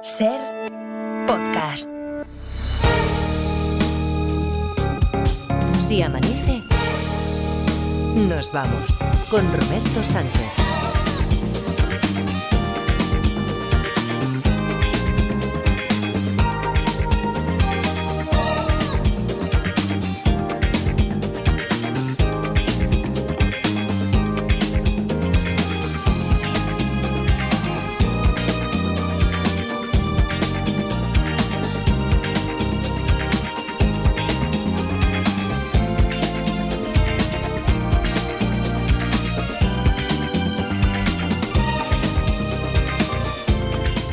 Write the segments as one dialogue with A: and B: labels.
A: Ser podcast. Si amanece, nos vamos con Roberto Sánchez.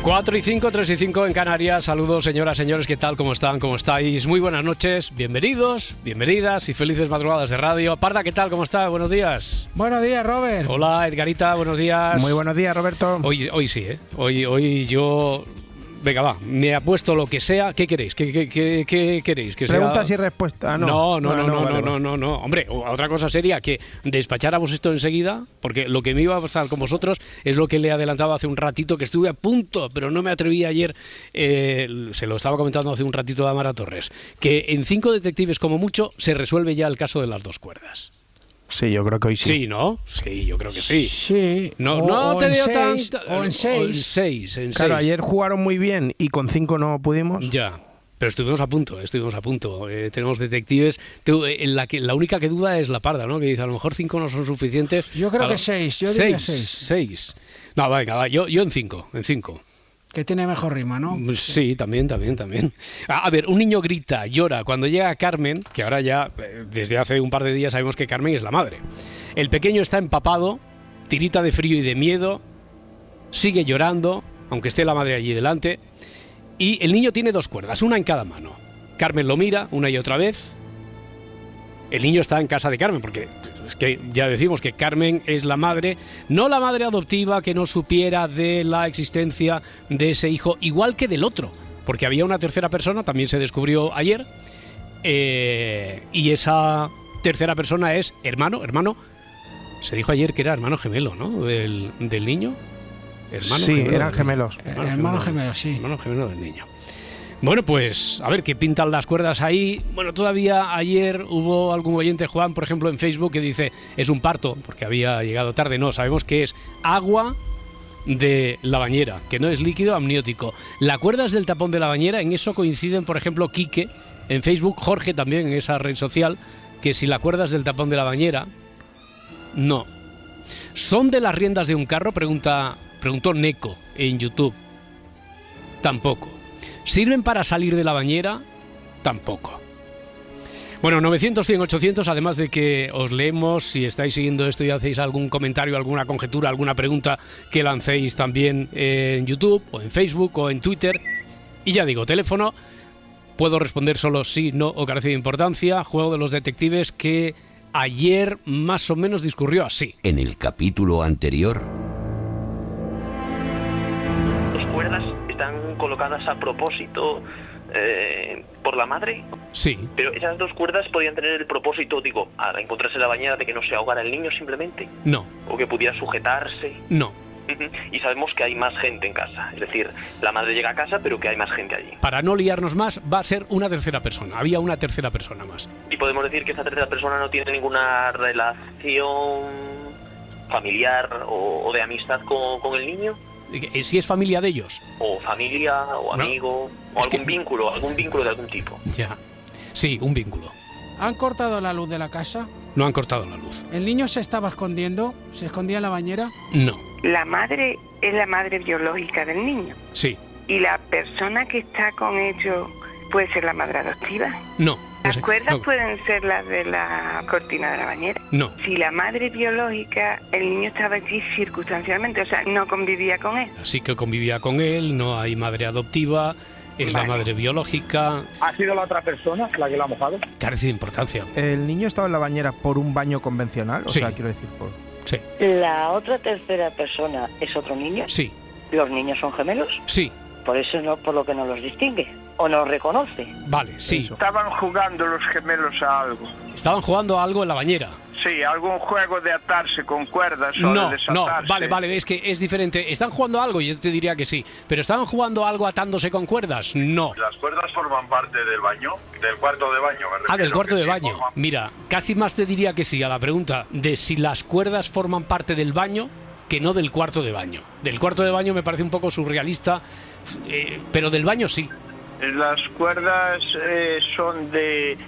B: Cuatro y 5, 3 y 5 en Canarias. Saludos, señoras, señores, ¿qué tal? ¿Cómo están? ¿Cómo estáis? Muy buenas noches, bienvenidos, bienvenidas y felices madrugadas de radio. Parda, ¿qué tal? ¿Cómo está? Buenos días.
C: Buenos días, Robert.
B: Hola, Edgarita, buenos días.
C: Muy buenos días, Roberto.
B: Hoy sí, ¿eh? Hoy yo... Venga, va, me apuesto lo que sea. ¿Qué queréis? ¿Qué queréis? ¿Que
C: Preguntas
B: sea...
C: y respuestas.
B: No.
C: Vale.
B: Hombre, otra cosa sería que despacháramos esto enseguida, porque lo que me iba a pasar con vosotros es lo que le adelantaba hace un ratito, que estuve a punto, pero no me atreví ayer, se lo estaba comentando hace un ratito a Amara Torres, que en 5 detectives como mucho se resuelve ya el caso de las 2 cuerdas.
C: Sí, yo creo que hoy sí.
B: Sí, ¿no? Sí, yo creo que sí.
C: Sí.
B: No te dio tanto.
C: O en 6.
B: En
C: Claro,
B: 6.
C: ayer jugaron muy bien y con 5 no pudimos.
B: Ya. Pero estuvimos a punto. Tenemos detectives. La única que duda es la Parda, ¿no? Que dice, a lo mejor 5 no son suficientes.
C: Yo creo que 6. Yo diría 6.
B: 6. No, venga, va. Yo en 5.
C: Que tiene mejor rima, ¿no?
B: Sí, también. A ver, un niño grita, llora. Cuando llega Carmen, que ahora ya, desde hace un par de días sabemos que Carmen es la madre. El pequeño está empapado, tirita de frío y de miedo, sigue llorando, aunque esté la madre allí delante. Y el niño tiene 2 cuerdas, una en cada mano. Carmen lo mira una y otra vez. El niño está en casa de Carmen, porque es que ya decimos que Carmen es la madre, no la madre adoptiva que no supiera de la existencia de ese hijo, igual que del otro, porque había una tercera persona, también se descubrió ayer, y esa tercera persona es hermano, se dijo ayer que era hermano gemelo, ¿no? Del niño.
C: Sí, eran gemelos.
B: Hermano gemelo, sí. Hermano gemelo del niño. Bueno, pues a ver qué pintan las cuerdas ahí. Bueno, todavía ayer hubo algún oyente, Juan, por ejemplo, en Facebook, que dice es un parto, porque había llegado tarde. No, sabemos que es agua de la bañera, que no es líquido amniótico. La cuerda es del tapón de la bañera, en eso coinciden, por ejemplo, Quique en Facebook, Jorge también en esa red social, que si la cuerda es del tapón de la bañera, no. ¿Son de las riendas de un carro? Preguntó Neko en YouTube. Tampoco. ¿Sirven para salir de la bañera? Tampoco. Bueno, 900, 100, 800, además de que os leemos, si estáis siguiendo esto y hacéis algún comentario, alguna conjetura, alguna pregunta, que lancéis también en YouTube, o en Facebook, o en Twitter. Y ya digo, teléfono, puedo responder solo sí, no, o carece de importancia. Juego de los detectives, que ayer más o menos discurrió así.
D: En el capítulo anterior...
E: ¿Las cuerdas están colocadas a propósito por la madre?
B: Sí.
E: Pero esas 2 cuerdas podían tener el propósito, digo, al encontrarse en la bañera, de que no se ahogara el niño simplemente.
B: No.
E: O que pudiera sujetarse.
B: No.
E: Y sabemos que hay más gente en casa. Es decir, la madre llega a casa, pero que hay más gente allí.
B: Para no liarnos más, va a ser una tercera persona. Había una tercera persona más.
E: Y podemos decir que esa tercera persona no tiene ninguna relación familiar o de amistad con el niño.
B: Si es familia de ellos.
E: O familia, o amigo, o algún vínculo de algún tipo.
B: Ya. Sí, un vínculo.
C: ¿Han cortado la luz de la casa?
B: No han cortado la luz.
C: ¿El niño se estaba escondiendo? ¿Se escondía en la bañera?
B: No.
F: La madre es la madre biológica del niño.
B: Sí.
F: ¿Y la persona que está con ellos puede ser la madre adoptiva?
B: No.
F: ¿Las cuerdas pueden ser las de la cortina de la bañera?
B: No.
F: Si la madre biológica, el niño estaba allí circunstancialmente, o sea, no convivía con él.
B: Sí que convivía con él, no hay madre adoptiva, es la madre biológica.
G: ¿Ha sido la otra persona la que la ha mojado?
B: Carece de importancia.
C: ¿El niño estaba en la bañera por un baño convencional? O
B: Sí.
C: sea, quiero decir, por...
B: Sí.
H: ¿La otra tercera persona es otro niño?
B: Sí.
H: ¿Los niños son gemelos?
B: Sí.
H: Por eso no, por lo que no los distingue o no reconoce.
B: Vale, sí.
C: Eso.
G: Estaban jugando los gemelos a algo.
B: Estaban jugando a algo en la bañera.
I: Sí, algún juego de atarse con cuerdas o
B: No,
I: de desatarse.
B: vale, es que es diferente. ¿Están jugando algo? Yo te diría que sí. ¿Pero estaban jugando algo atándose con cuerdas? No.
J: Las cuerdas forman parte del baño, del cuarto de baño. Me refiero,
B: Del cuarto
J: que
B: de
J: sí
B: baño.
J: forman-
B: Mira, casi más te diría que sí a la pregunta de si las cuerdas forman parte del baño que no del cuarto de baño. Del cuarto de baño me parece un poco surrealista, pero del baño sí.
I: Las cuerdas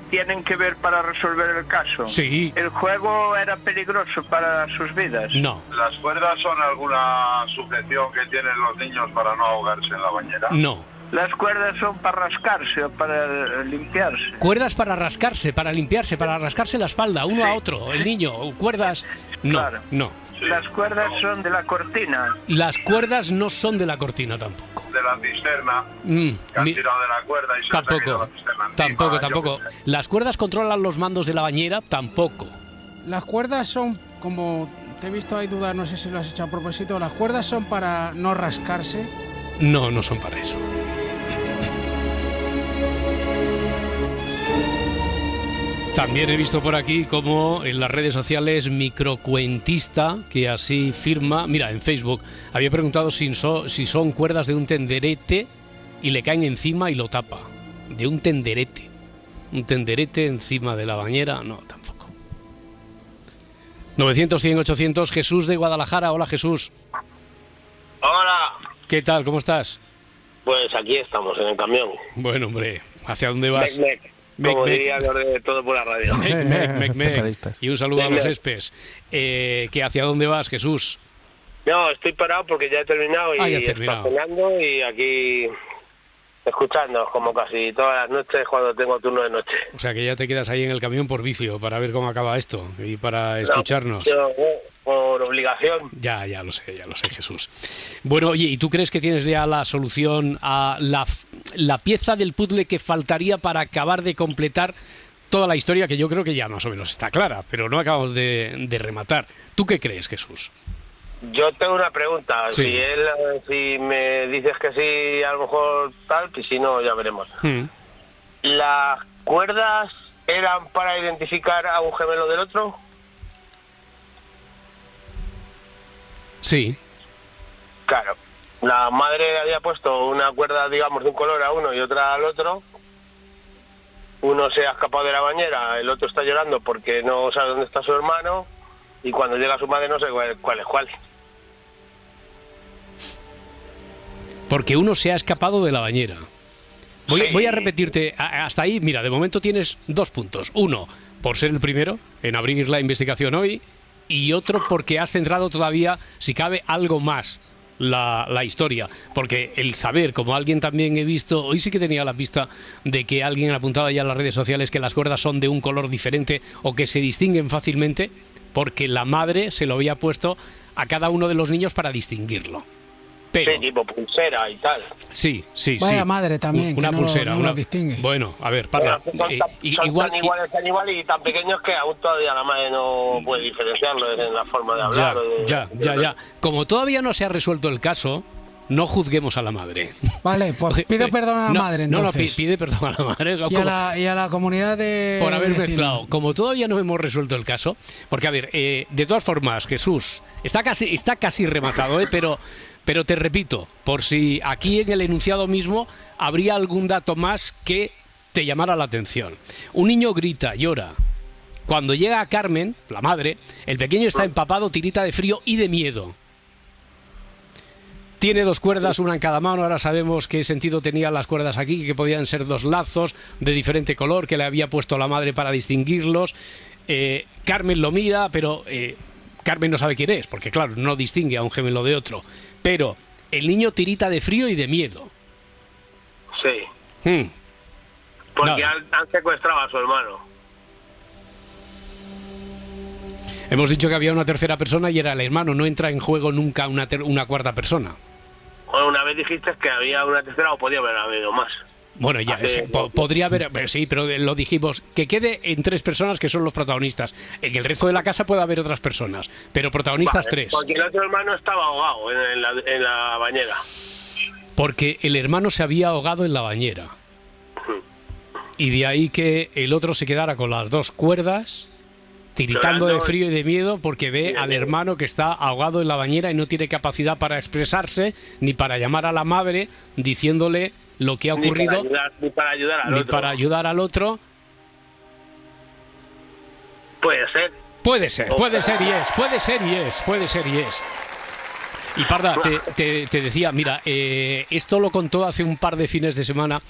I: tienen que ver para resolver el caso.
B: Sí.
I: ¿El juego era peligroso para sus vidas?
B: No.
J: ¿Las cuerdas son alguna sujeción que tienen los niños para no ahogarse en la bañera?
B: No.
I: ¿Las cuerdas son para rascarse o para limpiarse?
B: Cuerdas para rascarse, para limpiarse, para rascarse la espalda, uno a otro, el niño. Cuerdas, no,
I: Claro.
B: no.
I: Las cuerdas son de la cortina.
B: Las cuerdas no son de la cortina tampoco.
J: De la cisterna, que han tirado de la cuerda y se han salido la cisterna encima,
B: Tampoco. Las cuerdas controlan los mandos de la bañera, tampoco.
C: Las cuerdas son, como te he visto ahí dudar, no sé si lo has hecho a propósito, las cuerdas son para no rascarse.
B: No, no son para eso. También he visto por aquí como en las redes sociales Microcuentista, que así firma, mira, en Facebook, había preguntado si son cuerdas de un tenderete y le caen encima y lo tapa. De un tenderete. Un tenderete encima de la bañera, no, tampoco. 900, 100, 800, Jesús de Guadalajara. Hola, Jesús.
K: Hola.
B: ¿Qué tal? ¿Cómo estás?
K: Pues aquí estamos, en el camión.
B: Bueno, hombre, ¿hacia dónde vas?
K: Como diría los de todo por la radio.
B: Mec. Y un saludo a los
K: Mec.
B: espes. ¿Que hacia dónde vas, Jesús?
K: No, estoy parado porque ya he terminado y
B: Ah, ya has terminado.
K: estacionando y aquí escuchando como casi todas las noches cuando tengo turno de noche.
B: O sea, que ya te quedas ahí en el camión por vicio, para ver cómo acaba esto y para escucharnos.
K: Yo, por obligación.
B: Ya lo sé, Jesús. Bueno, oye, ¿y tú crees que tienes ya la solución a la pieza del puzzle que faltaría para acabar de completar toda la historia, que yo creo que ya más o menos está clara, pero no acabamos de rematar? ¿Tú qué crees, Jesús?
K: Yo tengo una pregunta.
B: Sí.
K: Si me dices que sí, a lo mejor tal, y si no, ya veremos. ¿Las cuerdas eran para identificar a un gemelo del otro?
B: Sí.
K: Claro. La madre había puesto una cuerda, digamos, de un color a uno y otra al otro. Uno se ha escapado de la bañera, el otro está llorando porque no sabe dónde está su hermano y cuando llega su madre no sé cuál es cuál.
B: Porque uno se ha escapado de la bañera. Voy a repetirte, hasta ahí, mira, de momento tienes 2 puntos. Uno, por ser el primero en abrir la investigación hoy, y otro porque has centrado todavía, si cabe, algo más la historia. Porque el saber, como alguien también he visto, hoy sí que tenía la pista de que alguien apuntaba ya en las redes sociales que las cuerdas son de un color diferente o que se distinguen fácilmente, porque la madre se lo había puesto a cada uno de los niños para distinguirlo. Pero,
K: sí, tipo pulsera y tal.
B: Sí.
C: Vaya madre también,
B: una
C: que no
B: pulsera,
C: lo distingue.
B: Bueno, a ver, Parra,
K: Son tan igual y tan pequeños que aún todavía la madre no puede diferenciarlo en la forma de hablar.
B: Ya. Como todavía no se ha resuelto el caso, no juzguemos a la madre.
C: Vale, pues pido perdón a la madre, entonces.
B: Pide perdón a la madre.
C: Y a la comunidad de...
B: Por haber
C: vecinos.
B: mezclado. Como todavía no hemos resuelto el caso, porque a ver, de todas formas, Jesús, está casi rematado, pero te repito, por si aquí en el enunciado mismo habría algún dato más que te llamara la atención. Un niño grita, llora. Cuando llega a Carmen, la madre, el pequeño está empapado, tirita de frío y de miedo. Tiene 2 cuerdas, una en cada mano. Ahora sabemos qué sentido tenían las cuerdas aquí, que podían ser 2 lazos de diferente color que le había puesto la madre para distinguirlos. Carmen lo mira, pero Carmen no sabe quién es, porque claro, no distingue a un gemelo de otro. Pero el niño tirita de frío y de miedo.
K: Sí. Porque han secuestrado a su hermano.
B: Hemos dicho que había una tercera persona y era el hermano. No entra en juego nunca una cuarta persona.
K: Bueno, una vez dijiste que había una tercera o podía haber habido más.
B: Bueno, ya, podría haber, sí, pero lo dijimos, que quede en 3 personas que son los protagonistas. En el resto de la casa puede haber otras personas, pero protagonistas 3.
K: Porque el otro hermano estaba ahogado en la bañera.
B: Porque el hermano se había ahogado en la bañera. Y de ahí que el otro se quedara con las 2 cuerdas tiritando de
K: Llorando.
B: frío y de miedo porque ve al hermano que está ahogado en la bañera y no tiene capacidad para expresarse ni para llamar a la madre diciéndole lo que ha ocurrido,
K: Ni para ayudar al
B: ni
K: otro.
B: para ayudar al otro.
K: Puede ser.
B: Puede ser y es. Y Parda, te decía, mira, esto lo contó hace un par de fines de semana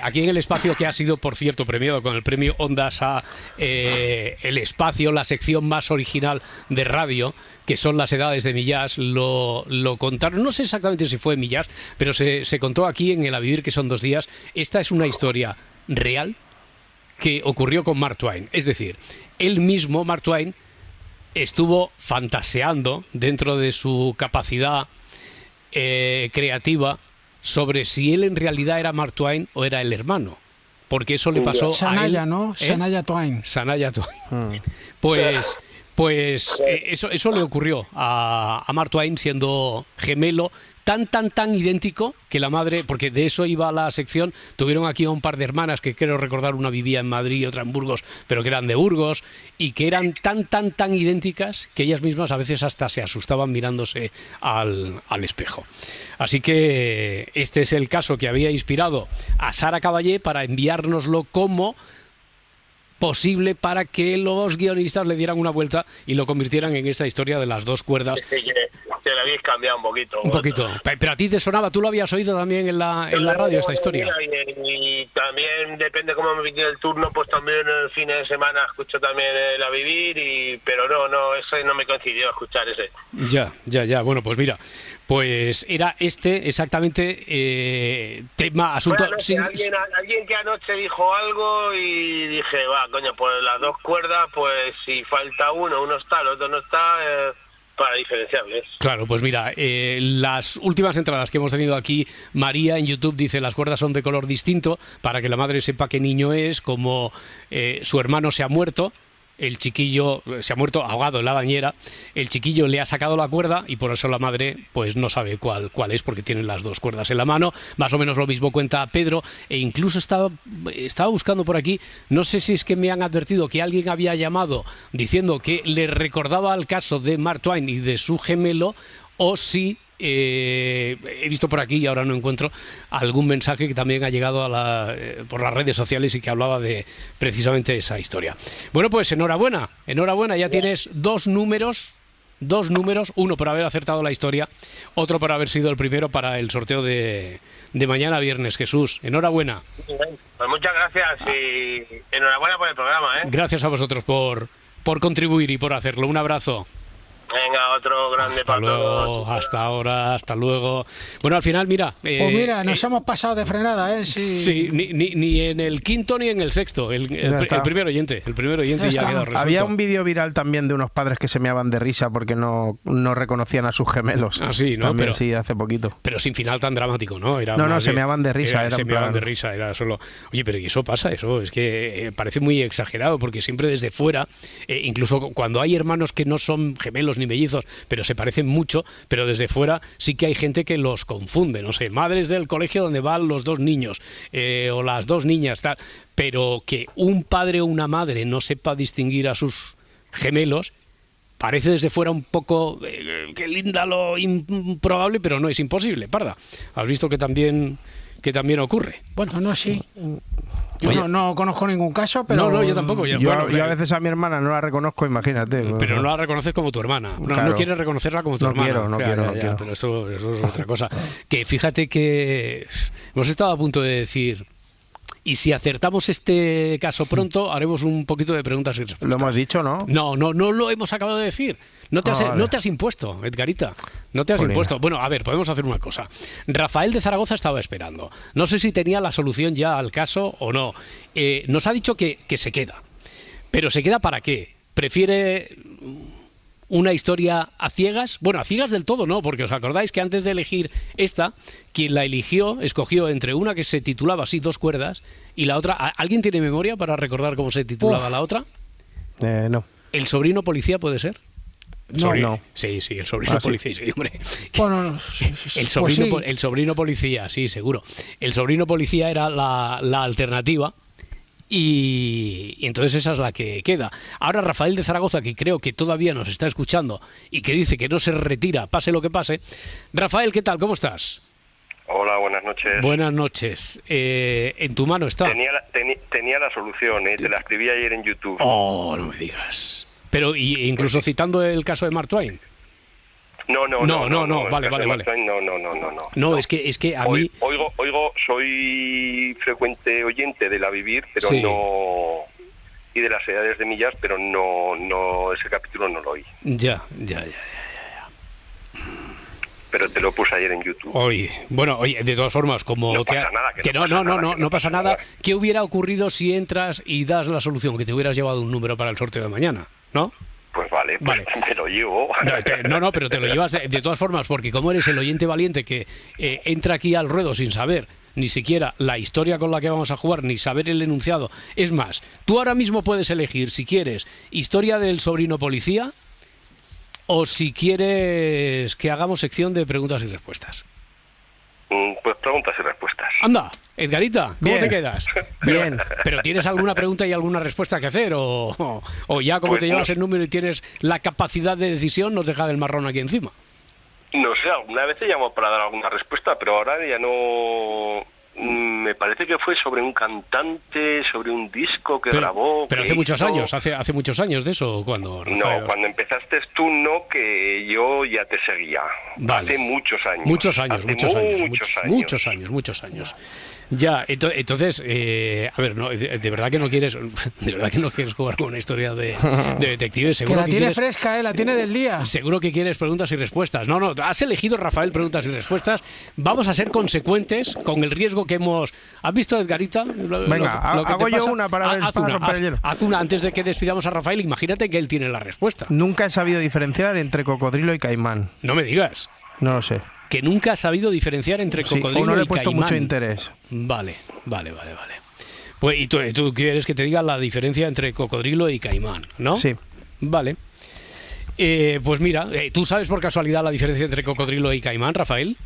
B: aquí en El Espacio, que ha sido, por cierto, premiado con el premio Ondas a El Espacio, la sección más original de radio, que son las edades de Millás. Lo contaron, no sé exactamente si fue Millás, pero se contó aquí en El A Vivir, que son 2 días. Esta es una historia real que ocurrió con Mark Twain. Es decir, él mismo, Mark Twain, estuvo fantaseando dentro de su capacidad creativa sobre si él en realidad era Mark Twain o era el hermano, porque eso le pasó a
C: Shania,
B: él,
C: ¿no? Shania Twain.
B: Shania Twain. Pues eso le ocurrió a Mark Twain, siendo gemelo tan idéntico que la madre, porque de eso iba la sección, tuvieron aquí a un par de hermanas que quiero recordar, una vivía en Madrid y otra en Burgos, pero que eran de Burgos y que eran tan idénticas que ellas mismas a veces hasta se asustaban mirándose al espejo. Así que este es el caso que había inspirado a Sara Caballé para enviárnoslo como posible para que los guionistas le dieran una vuelta y lo convirtieran en esta historia de las 2 cuerdas.
K: Sí, que le habéis cambiado un poquito.
B: Un poquito. Pero a ti te sonaba, ¿tú lo habías oído también en la radio esta historia?
K: Y también depende cómo me viene el turno, pues también el fin de semana escucho también El A Vivir, pero no, ese no me coincidió escuchar ese.
B: Ya. Bueno, pues mira, pues era este exactamente tema, asunto...
K: Bueno, alguien que anoche dijo algo y dije, va, coño, pues las 2 cuerdas, pues si falta uno está, el otro no está... para diferenciarles. Claro,
B: pues mira, las últimas entradas que hemos tenido aquí, María en YouTube dice: las cuerdas son de color distinto para que la madre sepa qué niño es, como su hermano se ha muerto, el chiquillo se ha muerto ahogado en la bañera, el chiquillo le ha sacado la cuerda y por eso la madre pues no sabe cuál es, porque tienen las 2 cuerdas en la mano. Más o menos lo mismo cuenta Pedro, e incluso estaba buscando por aquí, no sé si es que me han advertido que alguien había llamado diciendo que le recordaba el caso de Mark Twain y de su gemelo, o si he visto por aquí, y ahora no encuentro, algún mensaje que también ha llegado por las redes sociales y que hablaba de precisamente esa historia. Bueno, pues enhorabuena, ya tienes 2 números, uno por haber acertado la historia, otro por haber sido el primero para el sorteo de mañana viernes. Jesús, enhorabuena.
K: Pues muchas gracias y enhorabuena por el programa, ¿eh?
B: Gracias a vosotros por contribuir y por hacerlo. Un abrazo.
K: Venga, otro grande
B: hasta
K: para
B: luego,
K: todos.
B: hasta ahora, hasta luego. Bueno, al final, mira...
C: pues mira, nos hemos pasado de frenada, ¿eh?
B: Sí, ni en el quinto ni en el sexto. El primer oyente ya ha quedado resuelto.
L: Había un vídeo viral también de unos padres que se meaban de risa porque no reconocían a sus gemelos.
B: Ah, sí, ¿no?
L: También,
B: pero,
L: sí, hace poquito.
B: Pero sin final tan dramático, ¿no?
L: Se meaban de risa.
B: Se meaban de risa, era solo... Oye, pero ¿y eso pasa? Eso es que parece muy exagerado, porque siempre desde fuera, incluso cuando hay hermanos que no son gemelos ni mellizos, pero se parecen mucho, pero desde fuera sí que hay gente que los confunde, no sé, madres del colegio donde van los 2 niños, o las 2 niñas, tal, pero que un padre o una madre no sepa distinguir a sus gemelos, parece desde fuera un poco que linda lo improbable, pero no es imposible. Parda, has visto que también ocurre.
C: Bueno, no, sí. Yo no conozco ningún caso, pero...
B: No, yo tampoco. Yo
L: a veces a mi hermana no la reconozco, imagínate.
B: Pero no la reconoces como tu hermana.
L: Claro.
B: No quieres reconocerla como tu hermana.
L: No quiero.
B: Pero eso es otra cosa. Que fíjate que hemos estado a punto de decir... Y si acertamos este caso pronto, haremos un poquito de preguntas y respuestas.
L: Lo hemos dicho, ¿no?
B: No lo hemos acabado de decir. No te has impuesto, Edgarita. No te has impuesto. Bueno, a ver, podemos hacer una cosa. Rafael de Zaragoza estaba esperando. No sé si tenía la solución ya al caso o no. Nos ha dicho que se queda. ¿Pero se queda para qué? ¿Prefiere una historia a ciegas? Bueno, a ciegas del todo no, porque os acordáis que antes de elegir esta, quien la escogió entre una que se titulaba así, 2 cuerdas, y la otra... ¿Alguien tiene memoria para recordar cómo se titulaba la otra?
L: No.
B: ¿El sobrino policía puede ser?
L: No.
B: Sí, el sobrino policía, sí, hombre.
C: Bueno,
B: el sobrino policía, sí, seguro. El sobrino policía era la alternativa. Y entonces esa es la que queda. Ahora Rafael de Zaragoza, que creo que todavía nos está escuchando y que dice que no se retira, pase lo que pase. Rafael, ¿qué tal? ¿Cómo estás?
M: Hola, buenas noches.
B: Buenas noches. En tu mano está.
M: Tenía la solución, te la escribí ayer en YouTube.
B: Oh, no me digas. Pero incluso citando el caso de Mark Twain.
M: No,
B: vale.
M: No.
B: No, es que a mí...
M: Oigo, soy frecuente oyente de La Vivir, pero
B: sí.
M: no... Y de las edades de Millas, pero no ese capítulo no lo oí.
B: Ya.
M: Pero te lo puse ayer en YouTube.
B: Oye, de todas formas, como
M: no pasa nada,
B: no pasa nada. ¿Qué hubiera ocurrido si entras y das la solución? Que te hubieras llevado un número para el sorteo de mañana, ¿no?
M: Pues vale. Me lo llevo.
B: No, pero te lo llevas de todas formas, porque como eres el oyente valiente que entra aquí al ruedo sin saber ni siquiera la historia con la que vamos a jugar, ni saber el enunciado. Es más, tú ahora mismo puedes elegir si quieres historia del sobrino policía o si quieres que hagamos sección de preguntas y respuestas.
M: Pues preguntas y respuestas.
B: Anda, Edgarita, ¿cómo te quedas?
L: Bien.
B: ¿Pero tienes alguna pregunta y alguna respuesta que hacer? ¿O ya como te llevas el número y tienes la capacidad de decisión, nos deja el marrón aquí encima?
M: No sé, alguna vez te llamo para dar alguna respuesta, pero ahora ya no... Me parece que fue sobre un cantante, sobre un disco que grabó...
B: Pero hace muchos años, hace muchos años de eso, ¿cuándo, Rafael?
M: No, cuando empezaste tú no, que yo ya te seguía.
B: Vale.
M: Hace muchos años.
B: Muchos años. Ya, entonces, a ver, no, de verdad que no quieres jugar con una historia de detectives. Seguro
C: que la tiene
B: quieres,
C: fresca, la tiene del día.
B: Seguro que quieres preguntas y respuestas. No, has elegido, Rafael, preguntas y respuestas. Vamos a ser consecuentes con el riesgo que hemos... ¿Has visto, Edgarita?
L: Venga, hago yo una para romper el hielo.
B: Haz una antes de que despidamos a Rafael. Imagínate que él tiene la respuesta.
L: Nunca he sabido diferenciar entre cocodrilo y caimán.
B: No me digas.
L: No lo sé.
B: Que nunca has sabido diferenciar entre cocodrilo
L: no le
B: y
L: he puesto
B: caimán.
L: Mucho interés.
B: Vale. Pues, ¿y tú quieres que te diga la diferencia entre cocodrilo y caimán, no?
L: Sí.
B: Vale. Pues mira, ¿tú sabes por casualidad la diferencia entre cocodrilo y caimán, Rafael?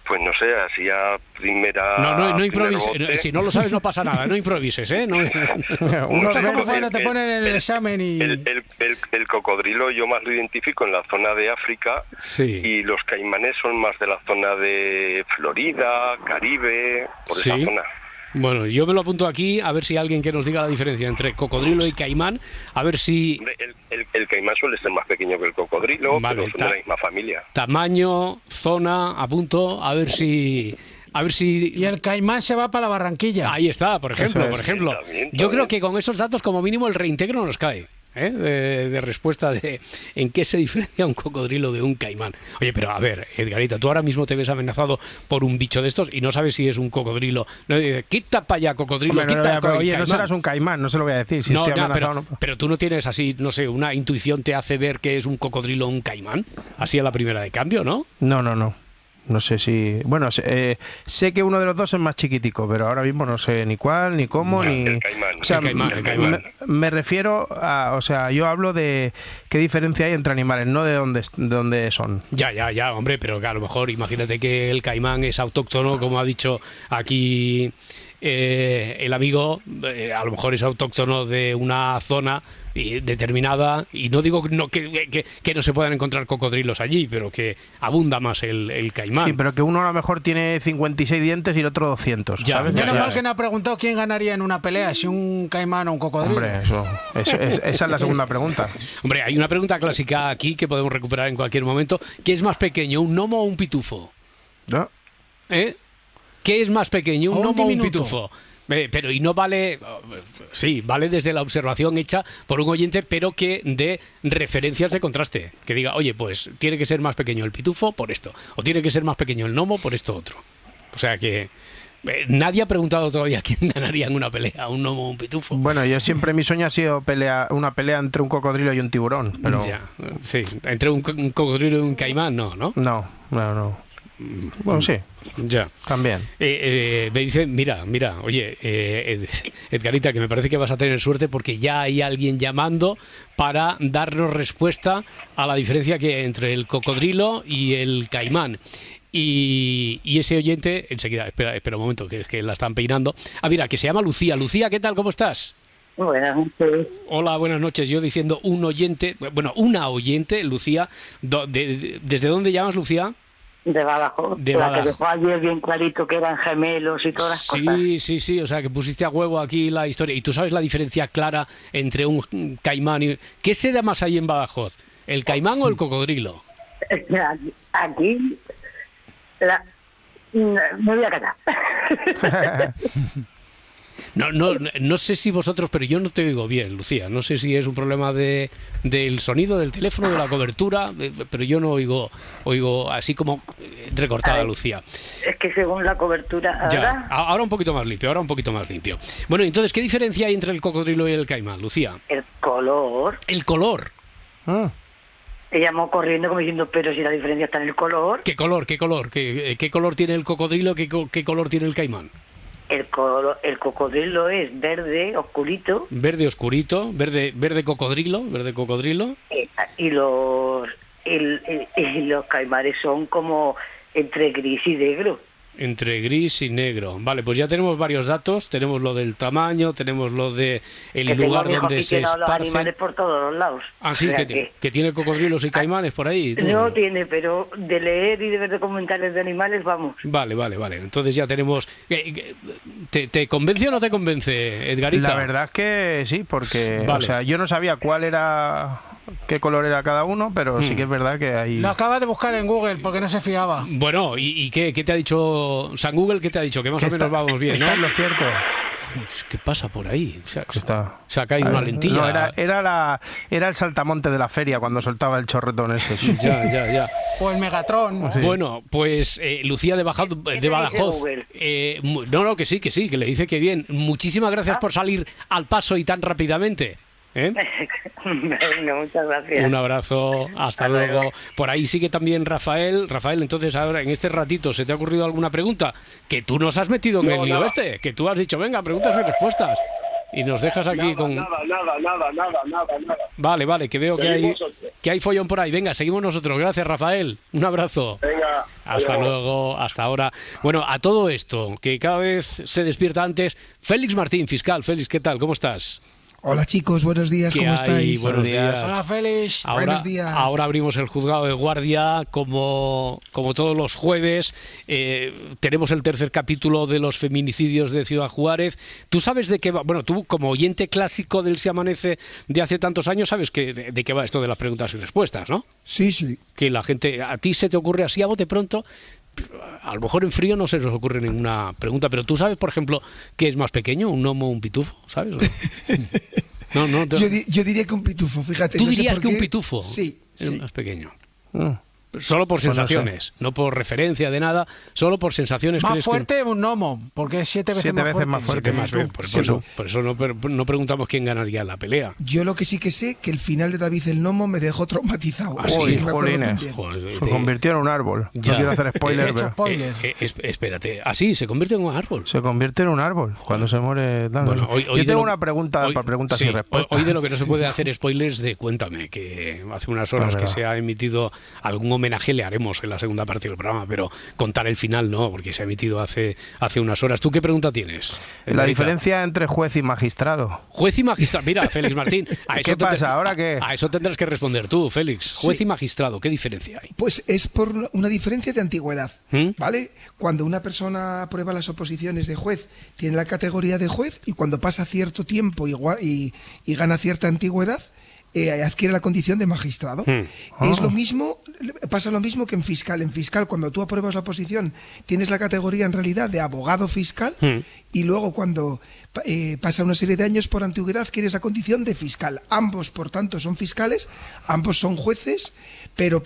M: Pues no sé, así a primera...
B: No improvises. Si no lo sabes no pasa nada, no improvises, ¿eh?
C: Cuando te ponen en el examen y...
M: El cocodrilo yo más lo identifico en la zona de África,
B: sí.
M: Y los caimanes son más de la zona de Florida, Caribe, por esa zona.
B: Bueno, yo me lo apunto aquí, a ver si alguien que nos diga la diferencia entre cocodrilo y caimán, a ver si...
M: El caimán suele ser más pequeño que el cocodrilo,
B: vale,
M: pero son de la misma familia.
B: Tamaño, zona, apunto, a ver si...
C: Y el caimán se va para la Barranquilla.
B: Ahí está, por ejemplo.
M: También.
B: Yo creo que con esos datos, como mínimo, el reintegro nos cae. De respuesta de en qué se diferencia un cocodrilo de un caimán. Oye, pero a ver, Edgarita, tú ahora mismo te ves amenazado por un bicho de estos y no sabes si es un cocodrilo. No, quita para allá, cocodrilo,
L: oye, no serás un caimán, no se lo voy a decir. Si
B: pero tú no tienes así, no sé, una intuición te hace ver que es un cocodrilo o un caimán, así a la primera de cambio, ¿no?
L: No. No sé si... Bueno, sé que uno de los dos es más chiquitico, pero ahora mismo no sé ni cuál, ni cómo, ni...
M: El caimán.
L: O sea,
B: el caimán.
L: Me refiero a... O sea, yo hablo de qué diferencia hay entre animales, no de dónde son.
B: Ya, hombre, pero que a lo mejor imagínate que el caimán es autóctono, como ha dicho aquí el amigo, a lo mejor es autóctono de una zona determinada, y no digo que no se puedan encontrar cocodrilos allí, pero que abunda más el caimán.
L: Sí, pero que uno a lo mejor tiene 56 dientes y el otro 200.
C: Menos mal que no ha preguntado quién ganaría en una pelea, si un caimán o un cocodrilo.
L: Hombre, esa es la segunda pregunta.
B: Hombre, hay una pregunta clásica aquí que podemos recuperar en cualquier momento. ¿Qué es más pequeño, un gnomo o un pitufo?
L: ¿No?
B: ¿Qué es más pequeño, un gnomo o un pitufo? Pero y no vale, sí, vale desde la observación hecha por un oyente, pero que dé referencias de contraste. Que diga, oye, pues tiene que ser más pequeño el pitufo por esto, o tiene que ser más pequeño el gnomo por esto otro. O sea que nadie ha preguntado todavía quién ganaría en una pelea, un gnomo o un pitufo.
L: Bueno, yo siempre mi sueño ha sido una pelea entre un cocodrilo y un tiburón. Pero...
B: Ya, sí, entre un cocodrilo y un caimán, ¿no?
L: No. Bueno, sí.
B: Ya.
L: También.
B: Me dice, mira, oye, Edgarita, que me parece que vas a tener suerte porque ya hay alguien llamando para darnos respuesta a la diferencia que hay entre el cocodrilo y el caimán. Y ese oyente, enseguida, espera un momento, que es que la están peinando. Mira, que se llama Lucía. Lucía, ¿qué tal? ¿Cómo estás?
H: Buenas noches.
B: Hola, buenas noches. Yo diciendo un oyente, bueno, una oyente, Lucía. ¿Desde dónde llamas, Lucía?
H: De Badajoz.
B: De
H: la
B: Badajoz.
H: que dejó ayer bien clarito que eran gemelos y todas las cosas.
B: Sí, o sea, que pusiste a huevo aquí la historia. ¿Y tú sabes la diferencia clara entre un caimán y... ¿Qué se da más ahí en Badajoz? ¿El caimán o el cocodrilo?
H: Aquí... Me voy a callar.
B: No sé si vosotros, pero yo no te oigo bien, Lucía. No sé si es un problema del sonido del teléfono, de la cobertura, pero yo no oigo así como entrecortada, Lucía.
H: Es que según la cobertura...
B: Ya, ahora un poquito más limpio, Bueno, entonces, ¿qué diferencia hay entre el cocodrilo y el caimán, Lucía?
H: El color.
B: El color.
H: Te llamó corriendo como diciendo, pero si la diferencia está en el color.
B: ¿Qué color? ¿Qué color tiene el cocodrilo? ¿Qué color tiene el caimán?
H: El cocodrilo es verde oscurito.
B: Verde oscurito, verde cocodrilo.
H: Y los caimanes son como entre gris y negro.
B: Entre gris y negro. Vale, pues ya tenemos varios datos. Tenemos lo del tamaño, tenemos lo de el lugar donde se esparcen.
H: Los animales por todos los lados.
B: Ah, sí, que tiene cocodrilos y caimanes por ahí.
H: No tiene, pero de leer y de ver documentales de animales, vamos.
B: Vale. Entonces ya tenemos... ¿Te convence o no te convence, Edgarita?
L: La verdad es que sí, porque
B: Vale.
L: o sea, yo no sabía qué color era cada uno, pero sí que es verdad que hay...
C: Lo acaba de buscar en Google porque no se fiaba.
B: Bueno, ¿y qué te ha dicho San Google? ¿Qué te ha dicho? Que más o menos vamos bien, ¿no?
L: Está en lo cierto.
B: ¿Qué pasa por ahí? Se ha caído una lentilla.
L: No, era el saltamonte de la feria cuando soltaba el chorretón ese. Sí.
B: Ya.
C: O el Megatron.
L: Sí.
B: Bueno, pues Lucía de Badajoz. No, que sí, que le dice que bien. Muchísimas gracias por salir al paso y tan rápidamente.
H: Venga, muchas gracias.
B: Un abrazo, hasta luego. Por ahí sigue también Rafael. Rafael, entonces ahora en este ratito, ¿se te ha ocurrido alguna pregunta? Que tú nos has metido en el lío que tú has dicho, venga, preguntas y respuestas. Y nos dejas aquí con...
J: Nada.
B: Vale, que veo que hay follón por ahí. Venga, seguimos nosotros. Gracias, Rafael. Un abrazo.
J: Venga.
B: Hasta luego, hasta ahora. Bueno, a todo esto, que cada vez se despierta antes, Félix Martín, fiscal. Félix, ¿qué tal? ¿Cómo estás?
N: Hola chicos, buenos días, ¿cómo estáis?
B: Buenos días.
C: Hola Félix.
N: Buenos días.
B: Ahora abrimos el juzgado de guardia como todos los jueves. Tenemos el tercer capítulo de los feminicidios de Ciudad Juárez. ¿Tú sabes de qué va? Bueno, tú como oyente clásico del Se Amanece de hace tantos años sabes de qué va esto de las preguntas y respuestas, ¿no?
N: Sí.
B: Que la gente, a ti se te ocurre así a bote pronto. A lo mejor en frío no se nos ocurre ninguna pregunta, pero tú sabes, por ejemplo, qué es más pequeño, un gnomo o un pitufo, ¿sabes? No,
N: yo diría que un pitufo, fíjate.
B: ¿Tú dirías que un pitufo
N: sí,
B: es más pequeño? Solo por sensaciones, no por referencia de nada, solo por sensaciones.
C: Más fuerte un gnomo, porque es 7 veces más fuerte. Por eso no preguntamos quién ganaría la pelea.
N: Yo lo que sí que sé, que el final de David el Gnomo me dejó traumatizado.
B: Se
L: convirtió en un árbol.
B: Ya.
L: No quiero hacer spoiler.
B: Espérate, ¿así se convierte en un árbol?
L: Se convierte en un árbol cuando se muere.
B: Bueno,
L: yo tengo una pregunta para preguntas y respuestas.
B: Hoy de lo que no se puede hacer spoilers de Cuéntame, que hace unas horas que se ha emitido algún homenaje le haremos en la segunda parte del programa, pero contar el final no, porque se ha emitido hace unas horas. ¿Tú qué pregunta tienes?
L: La diferencia entre juez y magistrado.
B: Juez y magistrado. Mira, Félix Martín.
L: ¿Qué pasa? ¿Ahora qué?
B: A eso tendrás que responder tú, Félix. Juez y magistrado, ¿qué diferencia hay?
N: Pues es por una diferencia de antigüedad, ¿vale? Cuando una persona aprueba las oposiciones de juez, tiene la categoría de juez, y cuando pasa cierto tiempo y gana cierta antigüedad, adquiere la condición de magistrado. Es lo mismo, pasa lo mismo que en fiscal. En fiscal, cuando tú apruebas la oposición, tienes la categoría en realidad de abogado fiscal, y luego cuando pasa una serie de años por antigüedad, adquiere esa condición de fiscal. Ambos, por tanto, son fiscales, ambos son jueces, pero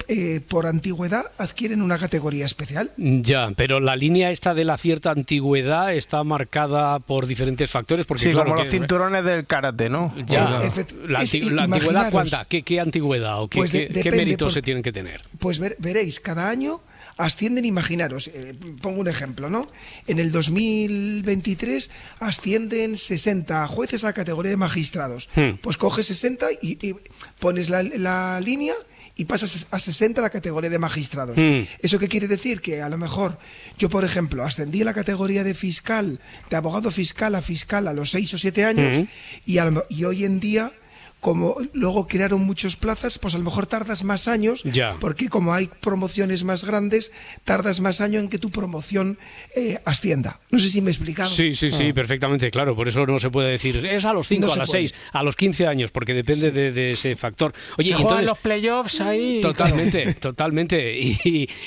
N: por antigüedad adquieren una categoría especial.
B: Ya, pero la línea esta de la cierta antigüedad está marcada por diferentes factores, porque
L: sí,
B: claro,
L: como los cinturones del karate, ¿no?
B: Ya, la antigüedad, ¿cuánta? ¿Qué antigüedad o qué,
N: pues
B: qué méritos se tienen que tener?
N: Pues veréis, cada año ascienden, imaginaros, pongo un ejemplo, ¿no? En el 2023 ascienden 60 jueces a la categoría de magistrados. Pues coges 60 y pones la línea y pasas a 60 la categoría de magistrados. ¿Eso qué quiere decir? Que a lo mejor yo, por ejemplo, ascendí a la categoría de fiscal, de abogado fiscal a los 6 o 7 años, y hoy en día, como luego crearon muchas plazas, pues a lo mejor tardas más años, porque como hay promociones más grandes, tardas más años en que tu promoción ascienda. No sé si me he explicado.
B: Sí, perfectamente, claro. Por eso no se puede decir, es a los 5, a las 6, a los 15 años, porque depende de ese factor. Oye,
C: se juegan los playoffs ahí.
B: Totalmente.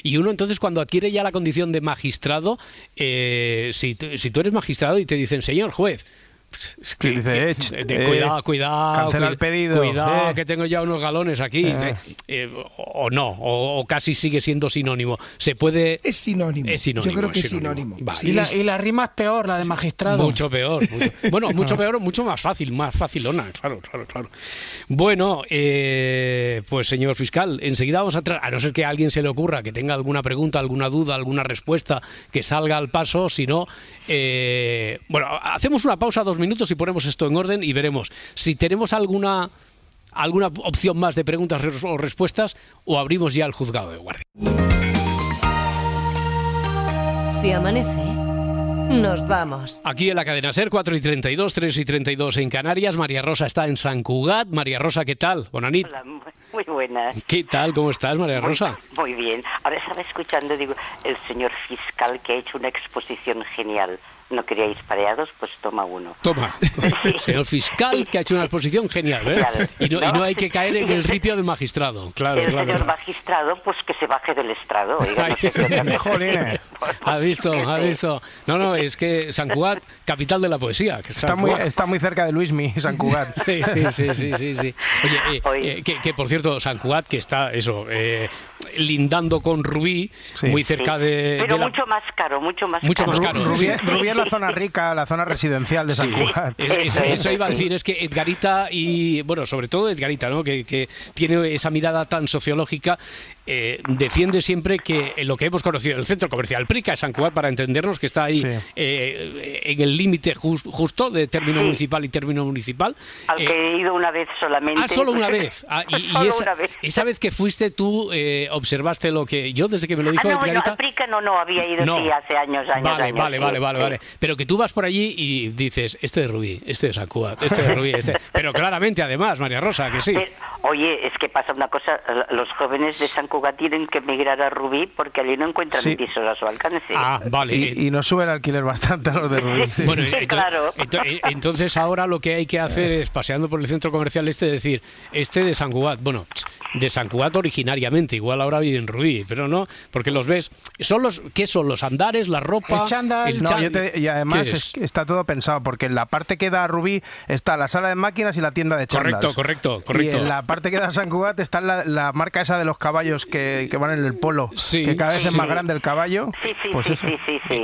B: Y uno entonces cuando adquiere ya la condición de magistrado, si tú eres magistrado y te dicen, señor juez, cuidado,
L: cancela el pedido,
B: cuidado, que tengo ya unos galones aquí, o no, o casi sigue siendo sinónimo. Se puede.
N: Es sinónimo.
B: Yo
N: creo que es sinónimo.
B: Vale.
C: Y la rima es peor, la de magistrado.
B: Mucho peor. Bueno, mucho peor, mucho más facilona, claro. Bueno, pues señor fiscal, enseguida vamos a traer, a no ser que a alguien se le ocurra que tenga alguna pregunta, alguna duda, alguna respuesta que salga al paso, si no, bueno, hacemos una pausa, 2 minutos y ponemos esto en orden y veremos si tenemos alguna opción más de preguntas o respuestas o abrimos ya el juzgado de guardia.
A: Si amanece, nos vamos.
B: Aquí en la cadena SER, 4:32, 3:32 en Canarias. María Rosa está en Sant Cugat. María Rosa, ¿qué tal? Bona nit.
O: Hola, muy buenas.
B: ¿Qué tal? ¿Cómo estás, María Rosa?
O: Muy bien. Ahora estaba escuchando, digo, el señor fiscal que ha hecho una exposición genial. ¿No queríais pareados? Pues toma uno.
B: Toma. Señor fiscal que ha hecho una exposición genial, ¿eh? Y no hay que caer en el ripio del magistrado. Claro.
O: Señor magistrado, pues que se baje del estrado. Oiga,
B: ¿Ha visto? No, es que Sant Cugat, capital de la poesía.
L: Está muy cerca de Luismi, Sant Cugat.
B: Sí. Oye, que por cierto, Sant Cugat, que está lindando con Rubí, muy cerca de...
O: Pero mucho más caro.
L: Rubí es la zona rica, la zona residencial de Sant Cugat.
B: Eso iba a decir, es que Edgarita y, bueno, sobre todo Edgarita, ¿no? Que tiene esa mirada tan sociológica, defiende siempre que lo que hemos conocido, el centro comercial Prica de Sant Cugat, para entendernos, que está ahí en el límite justo de término municipal y término municipal.
O: Al que he ido una vez solamente.
B: Solo una vez.
O: Una vez.
B: Esa vez que fuiste tú, observaste lo que yo, desde que me lo dijo Edgarita...
O: No, al Prica no había ido sí, hace años.
B: Vale. Pero que tú vas por allí y dices, este de Rubí, este de Sant Cugat, este de Rubí, pero claramente además, María Rosa, que sí.
O: Oye, es que pasa una cosa, los jóvenes de Sant Cugat tienen que emigrar a Rubí porque allí no encuentran pisos a su alcance.
B: Vale.
L: Y nos sube el alquiler bastante a los de Rubí. Sí.
B: Bueno,
O: claro.
B: Entonces ahora lo que hay que hacer es, paseando por el centro comercial decir, este de Sant Cugat, bueno, de Sant Cugat originariamente, igual ahora vive en Rubí, pero no, porque los ves, ¿qué son los andares, la ropa?
C: El chándal.
L: Y además está todo pensado, porque en la parte que da a Rubí está la sala de máquinas y la tienda de chándals.
B: Correcto.
L: Y en la parte que da a Sant Cugat está la marca esa de los caballos que van en el polo, que cada vez es más grande el caballo.
O: Sí.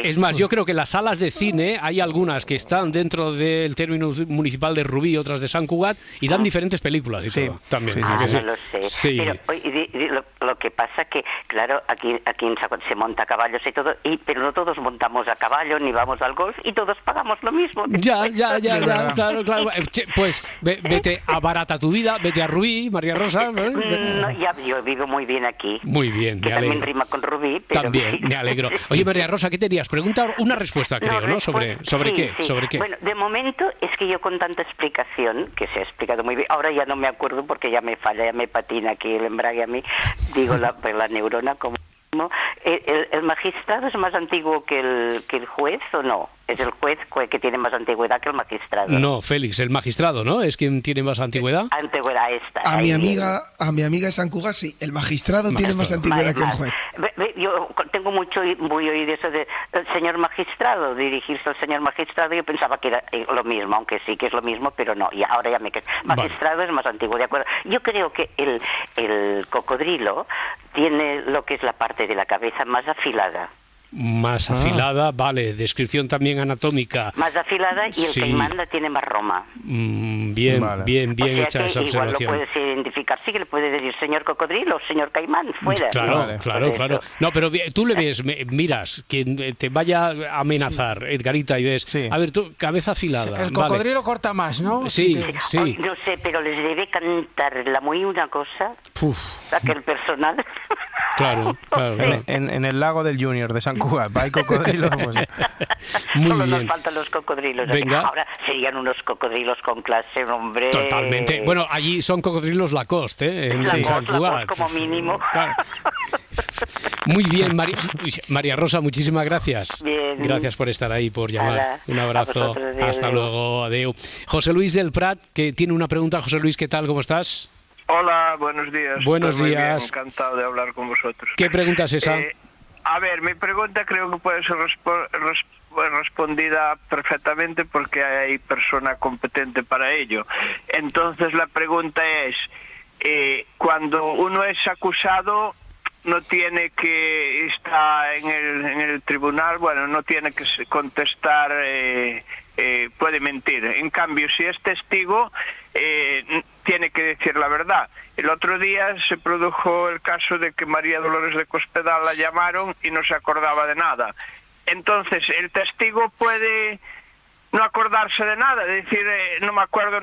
B: Es más, yo creo que las salas de cine, hay algunas que están dentro del término municipal de Rubí, otras de Sant Cugat, y dan diferentes películas y todo, también.
O: No lo sé.
B: Sí.
O: Pero lo que pasa que, claro, aquí en Sant Cugat se monta a caballos y todo, pero no todos montamos a caballo ni vamos al golf y todos pagamos lo mismo.
B: Ya, claro. Pues vete, abarata tu vida, vete a Rubí, María Rosa.
O: Yo vivo muy bien aquí.
B: Muy bien, me alegro.
O: También rima con Rubí. Pero...
B: También, me alegro. Oye, María Rosa, ¿qué tenías? Pregunta, una respuesta, creo, ¿no? ¿Sobre qué? ¿Sobre qué?
O: Bueno, de momento es que yo con tanta explicación, que se ha explicado muy bien, ahora ya no me acuerdo porque ya me falla, ya me patina aquí el embrague a mí, digo la neurona como... ¿El magistrado es más antiguo que el juez o no? ¿Es el juez que tiene más antigüedad que el magistrado?
B: No, Félix, el magistrado, ¿no? ¿Es quien tiene más antigüedad?
O: Antigüedad esta.
N: A mi amiga de Sant Cugat, sí, el magistrado tiene más antigüedad que el juez.
O: Yo tengo muy oído eso de el señor magistrado, dirigirse al señor magistrado, yo pensaba que era lo mismo, aunque sí que es lo mismo, pero no, y ahora ya me quedo. Magistrado es más antiguo, de acuerdo. Yo creo que el cocodrilo tiene lo que es la parte de la cabeza más afilada.
B: Más afilada, vale. Descripción también anatómica.
O: Más afilada y el caimán la tiene más roma.
B: Bien,
O: o
B: bien
O: sea
B: hecha esa observación.
O: Igual lo puedes identificar, sí que le puedes decir señor cocodrilo, señor caimán, fuera.
B: Claro. No, pero tú le ves, miras, quien te vaya a amenazar, Edgarita, y ves, a ver, tú, cabeza afilada.
C: El cocodrilo corta más, ¿no?
B: Sí.
O: No sé, pero les debe cantar la muy una cosa, aquel personal.
B: Claro.
L: En el lago del Junior de San Cugat, hay cocodrilos. Pues.
B: Muy
O: Solo
B: bien.
O: nos faltan los cocodrilos.
B: Venga.
O: Ahora serían unos cocodrilos con clase, hombre.
B: Totalmente. Bueno, allí son cocodrilos Lacoste, ¿eh? En San Cugat.
O: Como mínimo.
B: Claro. Muy bien, María Rosa, muchísimas gracias.
O: Bien.
B: Gracias por estar ahí, por llamar.
O: Hola.
B: Un abrazo. Hasta
O: adeu.
B: luego. Adeu. José Luis del Prat, que tiene una pregunta. José Luis, ¿qué tal? ¿Cómo estás?
I: Hola, buenos días.
B: Buenos
I: Estoy muy
B: días.
I: bien, encantado de hablar con vosotros.
B: ¿Qué pregunta es esa?
I: A ver, mi pregunta creo que puede ser respondida perfectamente porque hay persona competente para ello. Entonces la pregunta es, cuando uno es acusado, no tiene que estar en el tribunal, bueno, no tiene que contestar, puede mentir. En cambio, si es testigo, tiene que decir la verdad. El otro día se produjo el caso de que María Dolores de Cospedal la llamaron y no se acordaba de nada. Entonces, el testigo puede no acordarse de nada, decir, no me acuerdo.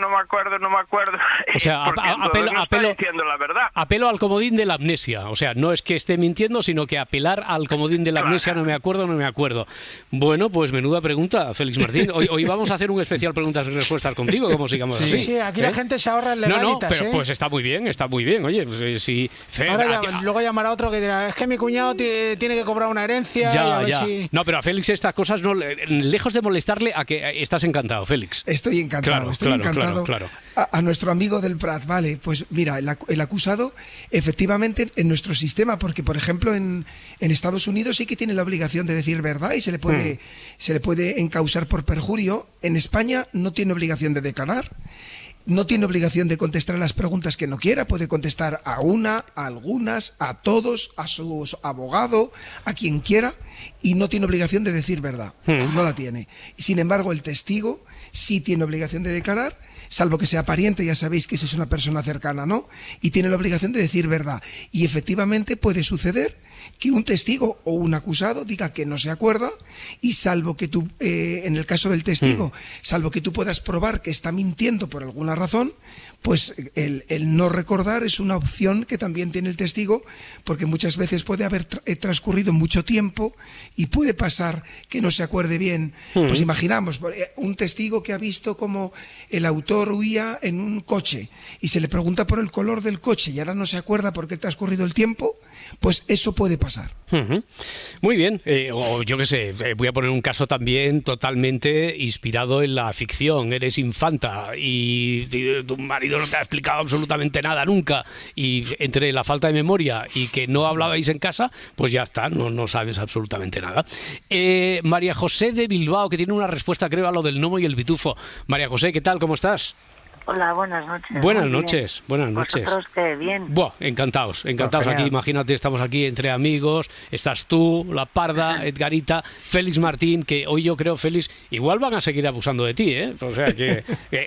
B: O sea,
I: está diciendo la verdad.
B: Apelo al comodín de la amnesia. O sea, no es que esté mintiendo, sino que apelar al comodín de la amnesia, no me acuerdo. Bueno, pues menuda pregunta, Félix Martín. Hoy vamos a hacer un especial preguntas y respuestas contigo, como sigamos así.
C: Sí, aquí la gente se ahorra en legalitas.
B: Pero pues está muy bien. Oye, pues si...
C: Luego llamará otro que dirá, es que mi cuñado tiene que cobrar una herencia.
B: Ya. No, pero a Félix estas cosas, no, lejos de molestarle, a que estás encantado, Félix.
N: Estoy encantado,
B: Claro.
N: A nuestro amigo del Prat, vale, pues mira, el acusado, efectivamente, en nuestro sistema, porque por ejemplo en Estados Unidos sí que tiene la obligación de decir verdad y se le puede encausar por perjurio. En España no tiene obligación de declarar. No tiene obligación de contestar a las preguntas que no quiera, puede contestar a una, a algunas, a todos, a su abogado, a quien quiera, y no tiene obligación de decir verdad, no la tiene. Sin embargo, el testigo sí tiene obligación de declarar, salvo que sea pariente, ya sabéis que si es una persona cercana, ¿no? Y tiene la obligación de decir verdad. Y efectivamente puede suceder que un testigo o un acusado diga que no se acuerda y salvo que tú, en el caso del testigo, salvo que tú puedas probar que está mintiendo por alguna razón, pues el no recordar es una opción que también tiene el testigo, porque muchas veces puede haber transcurrido mucho tiempo y puede pasar que no se acuerde bien. Pues imaginamos, un testigo que ha visto como el autor huía en un coche y se le pregunta por el color del coche y ahora no se acuerda porque ha transcurrido el tiempo, pues eso puede pasar.
B: Muy bien, o yo qué sé, voy a poner un caso también totalmente inspirado en la ficción. Eres infanta y tu marido no te ha explicado absolutamente nada nunca, y entre la falta de memoria y que no hablabais en casa, pues ya está, no sabes absolutamente nada. María José de Bilbao, que tiene una respuesta, creo, a lo del gnomo y el pitufo. María José, ¿qué tal? ¿Cómo estás?
P: Hola, buenas noches.
B: Buenas noches.
P: ¿Vosotros qué? Bien.
B: Buah, encantados aquí, imagínate, estamos aquí entre amigos, estás tú, La Parda, Edgarita, Félix Martín, que hoy yo creo, Félix, igual van a seguir abusando de ti, ¿eh? O sea que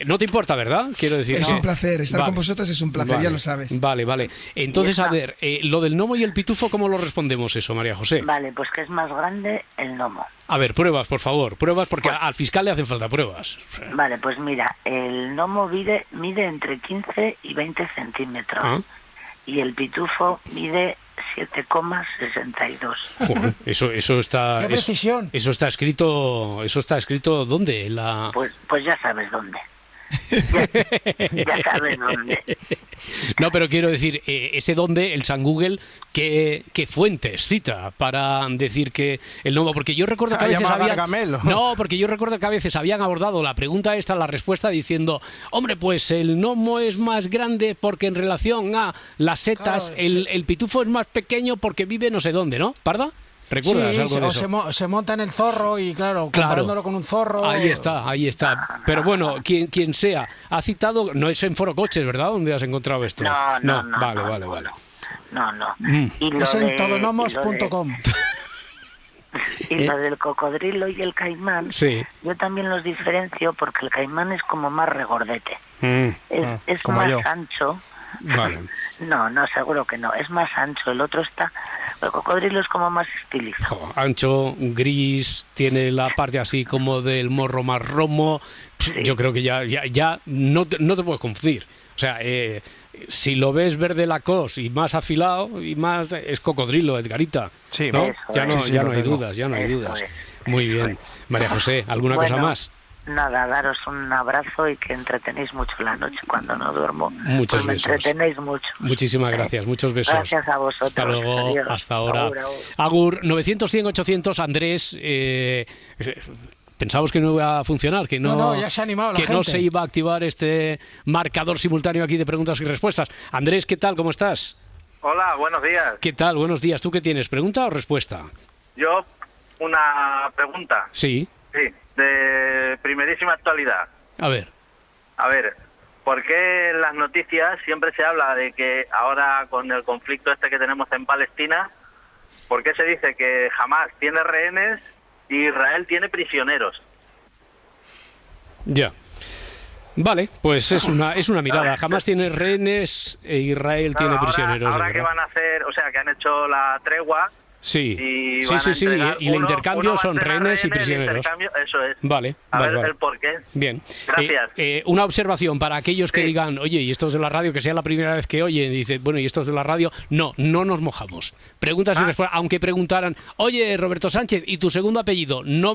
B: no te importa, ¿verdad? Quiero decir.
N: Es un placer, estar con vosotros es un placer, ya lo sabes.
B: Vale. Entonces, a ver, lo del gnomo y el pitufo, ¿cómo lo respondemos eso, María José?
P: Vale, pues que es más grande el gnomo.
B: A ver, pruebas, por favor, porque al fiscal le hacen falta pruebas.
P: Vale, pues mira, el gnomo mide entre 15 y 20 centímetros y el pitufo mide 7,62.
B: Joder, eso está.
C: ¡Qué precisión!
B: Eso está escrito ¿dónde?
P: Pues ya sabes dónde. Ya sabes dónde.
B: No, pero quiero decir, ese dónde, el San Google, ¿qué fuentes cita para decir que el gnomo? Porque yo recuerdo que a veces habían abordado la pregunta esta, la respuesta, diciendo, hombre, pues el gnomo es más grande porque en relación a las setas, claro, el pitufo es más pequeño porque vive no sé dónde, ¿no? ¿Parda? ¿Recuerdas algo de eso?
C: Se monta en el zorro y claro, comparándolo con un zorro.
B: Ahí está. Pero bueno, quien sea, ha citado, no es en Foro Coches, ¿verdad? ¿Dónde has encontrado esto?
P: No.
B: Vale.
P: No.
C: Es en todonomos.com.
P: Y lo del cocodrilo y el caimán,
B: sí.
P: Yo también los diferencio porque el caimán es como más regordete. Es
L: como
P: más
L: yo.
P: ancho.
B: Vale.
P: No, seguro que no. Es más ancho. El otro está... El cocodrilo es como más estilizado.
B: Ancho, gris, tiene la parte así como del morro más romo. Yo creo que ya no te puedes confundir. O sea, si lo ves verde Lacoste y más afilado y más es cocodrilo, Edgarita.
L: Sí,
B: ¿no?
P: Eso
B: Ya no,
P: es.
B: ya no hay dudas, ya no hay
P: Eso
B: dudas.
P: es.
B: Muy bien. María José, ¿alguna
P: Bueno,
B: cosa más?
P: Nada, daros un abrazo y que entretenéis mucho la noche cuando no duermo.
B: Muchos
P: pues me
B: besos.
P: entretenéis mucho.
B: Muchísimas gracias, muchos besos.
P: Gracias a vosotros.
B: Hasta luego,
P: Adiós.
B: hasta ahora.
P: Agur, agur.
B: Agur, 900-100-800, Andrés. Pensábamos que no iba a funcionar, que no,
C: ya se ha animado la
B: que no
C: gente.
B: se iba a activar este marcador simultáneo aquí de preguntas y respuestas. Andrés, ¿qué tal? ¿Cómo estás?
Q: Hola, buenos días.
B: ¿Qué tal? Buenos días. ¿Tú qué tienes? ¿Pregunta o respuesta?
Q: Yo, una pregunta.
B: Sí.
Q: Sí, de primerísima actualidad.
B: A ver.
Q: A ver, ¿por qué en las noticias siempre se habla de que ahora con el conflicto este que tenemos en Palestina, ¿por qué se dice que Hamás tiene rehenes y Israel tiene prisioneros?
B: Ya. Vale, pues es una mirada. Jamás tiene rehenes e Israel tiene prisioneros.
Q: Ahora
B: de
Q: que
B: guerra.
Q: van a hacer, o sea, que han hecho la tregua.
B: Sí,
Q: Y
B: sí,
Q: van a
B: sí, sí.
Q: entregar
B: Y el
Q: uno
B: intercambio
Q: va a
B: son
Q: entregar
B: rehenes y
Q: el
B: prisioneros.
Q: intercambio, eso es.
B: Vale,
Q: A
B: vale,
Q: ver
B: vale.
Q: el por qué.
B: Bien.
Q: Gracias.
B: Una observación para aquellos que digan, oye, y estos de la radio, que sea la primera vez que oyen, y dicen, bueno, y estos de la radio, no nos mojamos. Preguntas y respuestas, aunque preguntaran, oye, Roberto Sánchez, ¿y tu segundo apellido? No,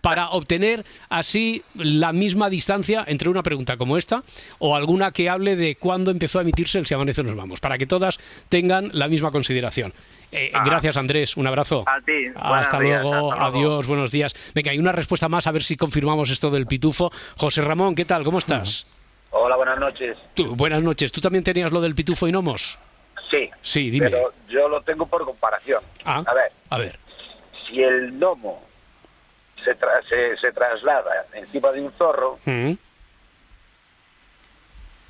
B: para obtener así la misma distancia entre una pregunta como esta o alguna que hable de cuándo empezó a emitirse el Si amanece nos vamos, para que todas tengan la misma consideración. Gracias, Andrés. Un abrazo.
Q: A ti.
B: Hasta
Q: Buenos días,
B: luego.
Q: hasta luego.
B: Adiós. Buenos días. Venga, hay una respuesta más, a ver si confirmamos esto del pitufo. José Ramón, ¿qué tal? ¿Cómo estás?
R: Hola, buenas noches.
B: Buenas noches. ¿Tú también tenías lo del pitufo y gnomos?
R: Sí.
B: Sí, dime.
R: Pero yo lo tengo por comparación.
B: Ah,
R: a ver.
B: ver.
R: Si el gnomo se traslada encima de un zorro,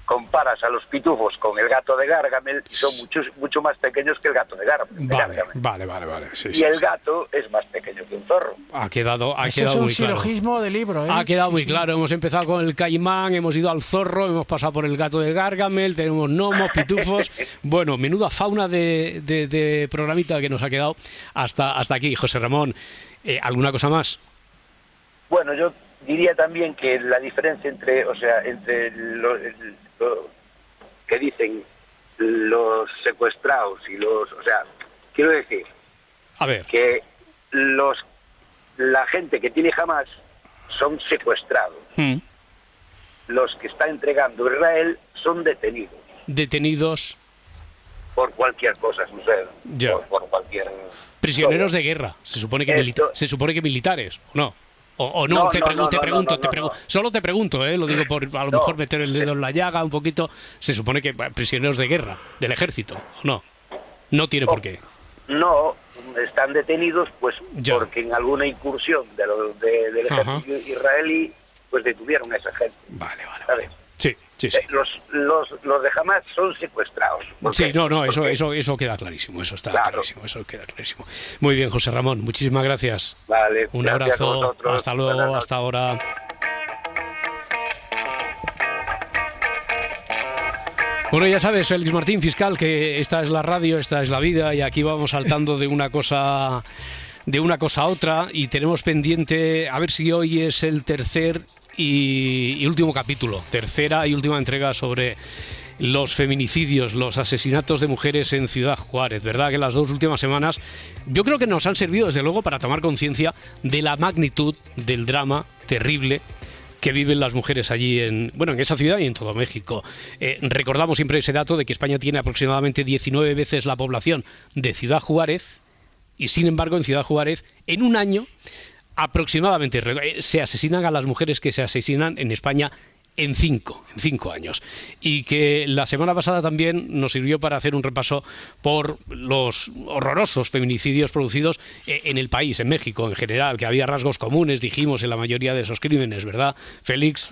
R: comparas a los pitufos con el gato de Gargamel y son mucho más pequeños que el gato de Gargamel.
B: Vale. Sí,
R: y
B: sí,
R: el
B: sí.
R: gato es más pequeño que un zorro.
B: Ha quedado
C: Eso es un
B: muy claro.
C: silogismo de libro, ¿eh?
B: Ha quedado
C: Sí,
B: muy
C: sí.
B: claro. Hemos empezado con el caimán, hemos ido al zorro, hemos pasado por el gato de Gargamel, tenemos gnomos, pitufos. Bueno, menuda fauna de programita que nos ha quedado hasta aquí, José Ramón. ¿Alguna cosa más?
R: Bueno, yo diría también que la diferencia entre lo que dicen los secuestrados y quiero decir,
B: a ver,
R: que la gente que tiene Hamás son secuestrados. Los que está entregando Israel son detenidos.
B: Detenidos.
R: Por cualquier cosa, no sé.
B: Ya.
R: Por cualquier...
B: Prisioneros de guerra. Se supone que militares, ¿o no? O no, te pregunto. Solo te pregunto, lo digo por a lo mejor meter el dedo en la llaga un poquito. Se supone que prisioneros de guerra, del ejército, ¿o no? No tiene por qué.
R: No, están detenidos pues porque en alguna incursión del ejército israelí pues detuvieron a esa gente.
B: Vale.
R: ¿Sabes?
B: Sí.
R: Los de Hamás son secuestrados.
B: Sí, eso queda clarísimo, eso está clarísimo, eso queda clarísimo. Muy bien, José Ramón, muchísimas gracias.
R: Vale,
B: un
R: gracias a
B: abrazo,
R: vosotros.
B: hasta luego, hasta ahora. Bueno, ya sabes, Félix Martín, fiscal, que esta es la radio, esta es la vida y aquí vamos saltando de una cosa a otra y tenemos pendiente a ver si hoy es el tercer y último capítulo, tercera y última entrega sobre los feminicidios, los asesinatos de mujeres en Ciudad Juárez. ¿Verdad que las 2 últimas semanas yo creo que nos han servido desde luego para tomar conciencia de la magnitud del drama terrible que viven las mujeres allí en esa ciudad y en todo México? Recordamos siempre ese dato de que España tiene aproximadamente 19 veces la población de Ciudad Juárez y sin embargo en Ciudad Juárez en un año aproximadamente se asesinan a las mujeres que se asesinan en España en 5 años. Y que la semana pasada también nos sirvió para hacer un repaso por los horrorosos feminicidios producidos en el país, en México en general, que había rasgos comunes, dijimos, en la mayoría de esos crímenes, ¿verdad? Félix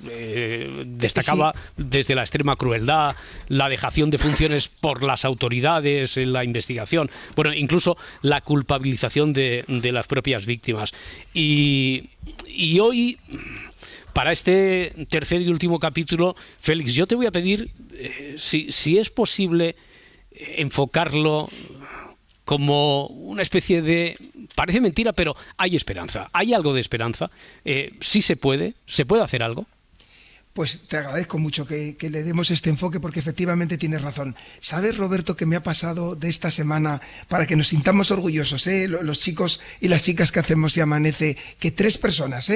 B: destacaba desde la extrema crueldad, la dejación de funciones por las autoridades en la investigación, bueno, incluso la culpabilización de las propias víctimas. Y hoy, para este tercer y último capítulo, Félix, yo te voy a pedir si es posible enfocarlo como una especie de... Parece mentira, pero hay esperanza. Hay algo de esperanza. Sí se puede hacer algo.
N: Pues te agradezco mucho que le demos este enfoque porque efectivamente tienes razón. ¿Sabes, Roberto, que me ha pasado de esta semana para que nos sintamos orgullosos, los chicos y las chicas que hacemos de Amanece, que 3 personas,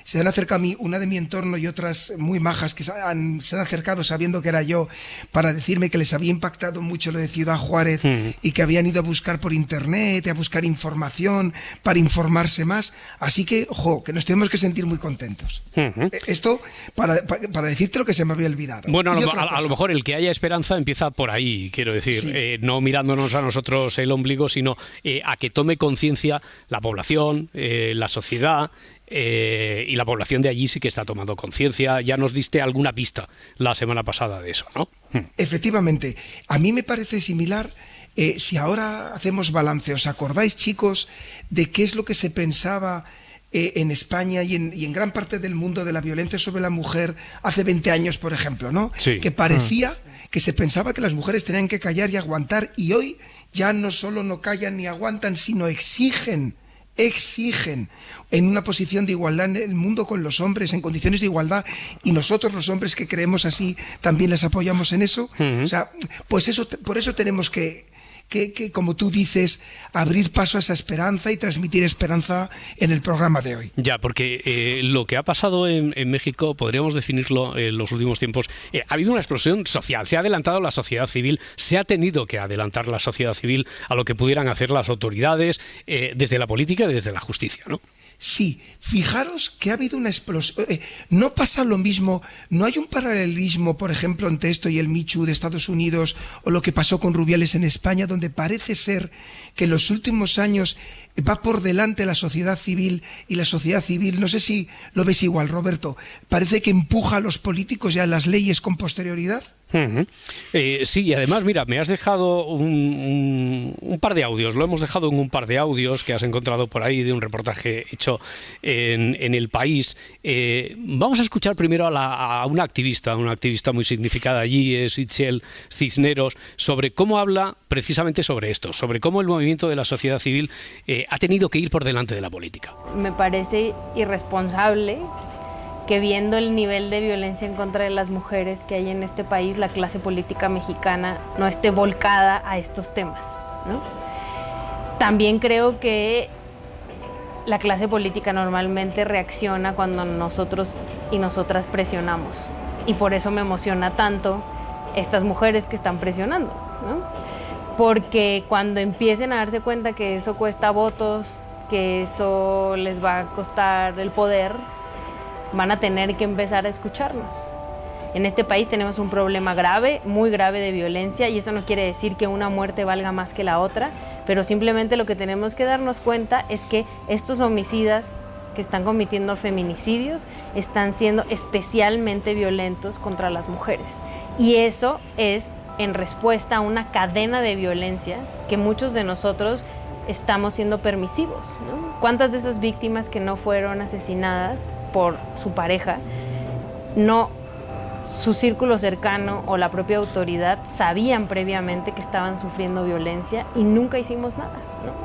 N: se han acercado a mí, una de mi entorno y otras muy majas que se han acercado sabiendo que era yo, para decirme que les había impactado mucho lo de Ciudad Juárez y que habían ido a buscar por internet, a buscar información, para informarse más. Así que, que nos tenemos que sentir muy contentos. Esto para decirte lo que se me había olvidado.
B: Bueno, a lo mejor el que haya esperanza empieza por ahí, quiero decir, sí. No mirándonos a nosotros el ombligo, sino a que tome conciencia la población, la sociedad. Y la población de allí sí que está tomando conciencia. Ya nos diste alguna pista la semana pasada de eso, ¿no?
N: Efectivamente. A mí me parece similar. Si ahora hacemos balance, ¿os acordáis, chicos, de qué es lo que se pensaba en España y en gran parte del mundo de la violencia sobre la mujer hace 20 años, por ejemplo, ¿no? Sí. Que parecía que se pensaba que las mujeres tenían que callar y aguantar, y hoy ya no solo no callan ni aguantan, sino exigen en una posición de igualdad en el mundo con los hombres, en condiciones de igualdad, y nosotros los hombres que creemos así también les apoyamos en eso. O sea, pues por eso tenemos que, como tú dices, abrir paso a esa esperanza y transmitir esperanza en el programa de hoy.
B: Ya, porque lo que ha pasado en México, podríamos definirlo en los últimos tiempos, ha habido una explosión social, se ha adelantado la sociedad civil, se ha tenido que adelantar la sociedad civil a lo que pudieran hacer las autoridades desde la política y desde la justicia, ¿no?
N: Sí, fijaros que ha habido una explosión. No pasa lo mismo, no hay un paralelismo, por ejemplo, entre esto y el Me Too de Estados Unidos o lo que pasó con Rubiales en España, donde parece ser que en los últimos años va por delante la sociedad civil, y la sociedad civil, no sé si lo ves igual, Roberto, parece que empuja a los políticos y a las leyes con posterioridad.
B: Sí, y además, mira, me has dejado un par de audios, lo hemos dejado en un par de audios que has encontrado por ahí de un reportaje hecho en El País. Vamos a escuchar primero a una activista muy significada allí, es Itziel Cisneros, sobre cómo habla precisamente sobre esto, sobre cómo el movimiento de la sociedad civil ha tenido que ir por delante de la política.
S: Me parece irresponsable que, viendo el nivel de violencia en contra de las mujeres que hay en este país, la clase política mexicana no esté volcada a estos temas, ¿no? También creo que la clase política normalmente reacciona cuando nosotros y nosotras presionamos, y por eso me emociona tanto estas mujeres que están presionando, ¿no? Porque cuando empiecen a darse cuenta que eso cuesta votos, que eso les va a costar el poder, van a tener que empezar a escucharnos. En este país tenemos un problema grave, muy grave de violencia, y eso no quiere decir que una muerte valga más que la otra, pero simplemente lo que tenemos que darnos cuenta es que estos homicidas que están cometiendo feminicidios están siendo especialmente violentos contra las mujeres. Y eso es en respuesta a una cadena de violencia que muchos de nosotros estamos siendo permisivos, ¿no? ¿Cuántas de esas víctimas que no fueron asesinadas por su pareja, su círculo cercano o la propia autoridad sabían previamente que estaban sufriendo violencia y nunca hicimos nada,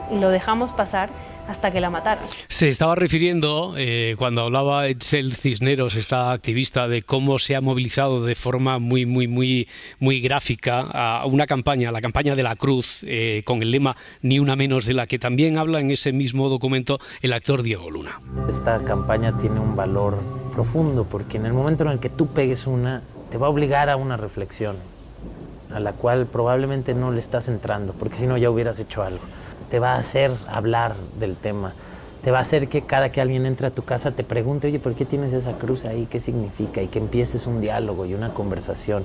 S: ¿no? Y lo dejamos pasar hasta que la mataron?
B: Se estaba refiriendo, cuando hablaba Itziel Cisneros, esta activista, de cómo se ha movilizado de forma muy gráfica a una campaña, la campaña de la Cruz, con el lema "Ni una menos", de la que también habla en ese mismo documento el actor Diego Luna.
T: Esta campaña tiene un valor profundo, porque en el momento en el que tú pegues una, te va a obligar a una reflexión, a la cual probablemente no le estás entrando, porque si no ya hubieras hecho algo. Te va a hacer hablar del tema, te va a hacer que cada que alguien entre a tu casa te pregunte, oye, ¿por qué tienes esa cruz ahí? ¿Qué significa? Y que empieces un diálogo y una conversación.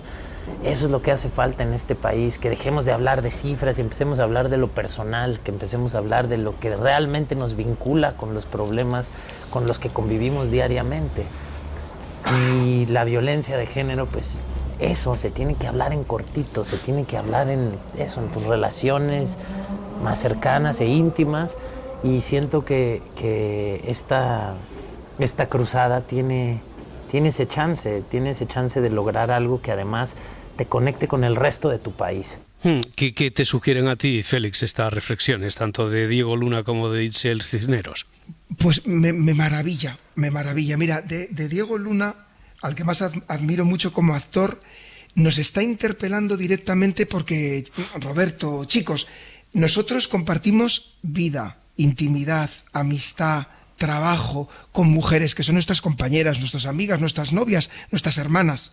T: Eso es lo que hace falta en este país, que dejemos de hablar de cifras y empecemos a hablar de lo personal, que empecemos a hablar de lo que realmente nos vincula con los problemas con los que convivimos diariamente. Y la violencia de género, pues eso, se tiene que hablar en cortito, se tiene que hablar en eso, en tus relaciones más cercanas e íntimas. Y siento que esta cruzada tiene ese chance de lograr algo que además te conecte con el resto de tu país.
B: ¿Qué te sugieren a ti, Félix, estas reflexiones, tanto de Diego Luna como de Itziel Cisneros?
N: Pues me maravilla. Mira, de Diego Luna, al que más admiro mucho como actor, nos está interpelando directamente porque, Roberto, chicos, nosotros compartimos vida, intimidad, amistad, trabajo con mujeres que son nuestras compañeras, nuestras amigas, nuestras novias, nuestras hermanas.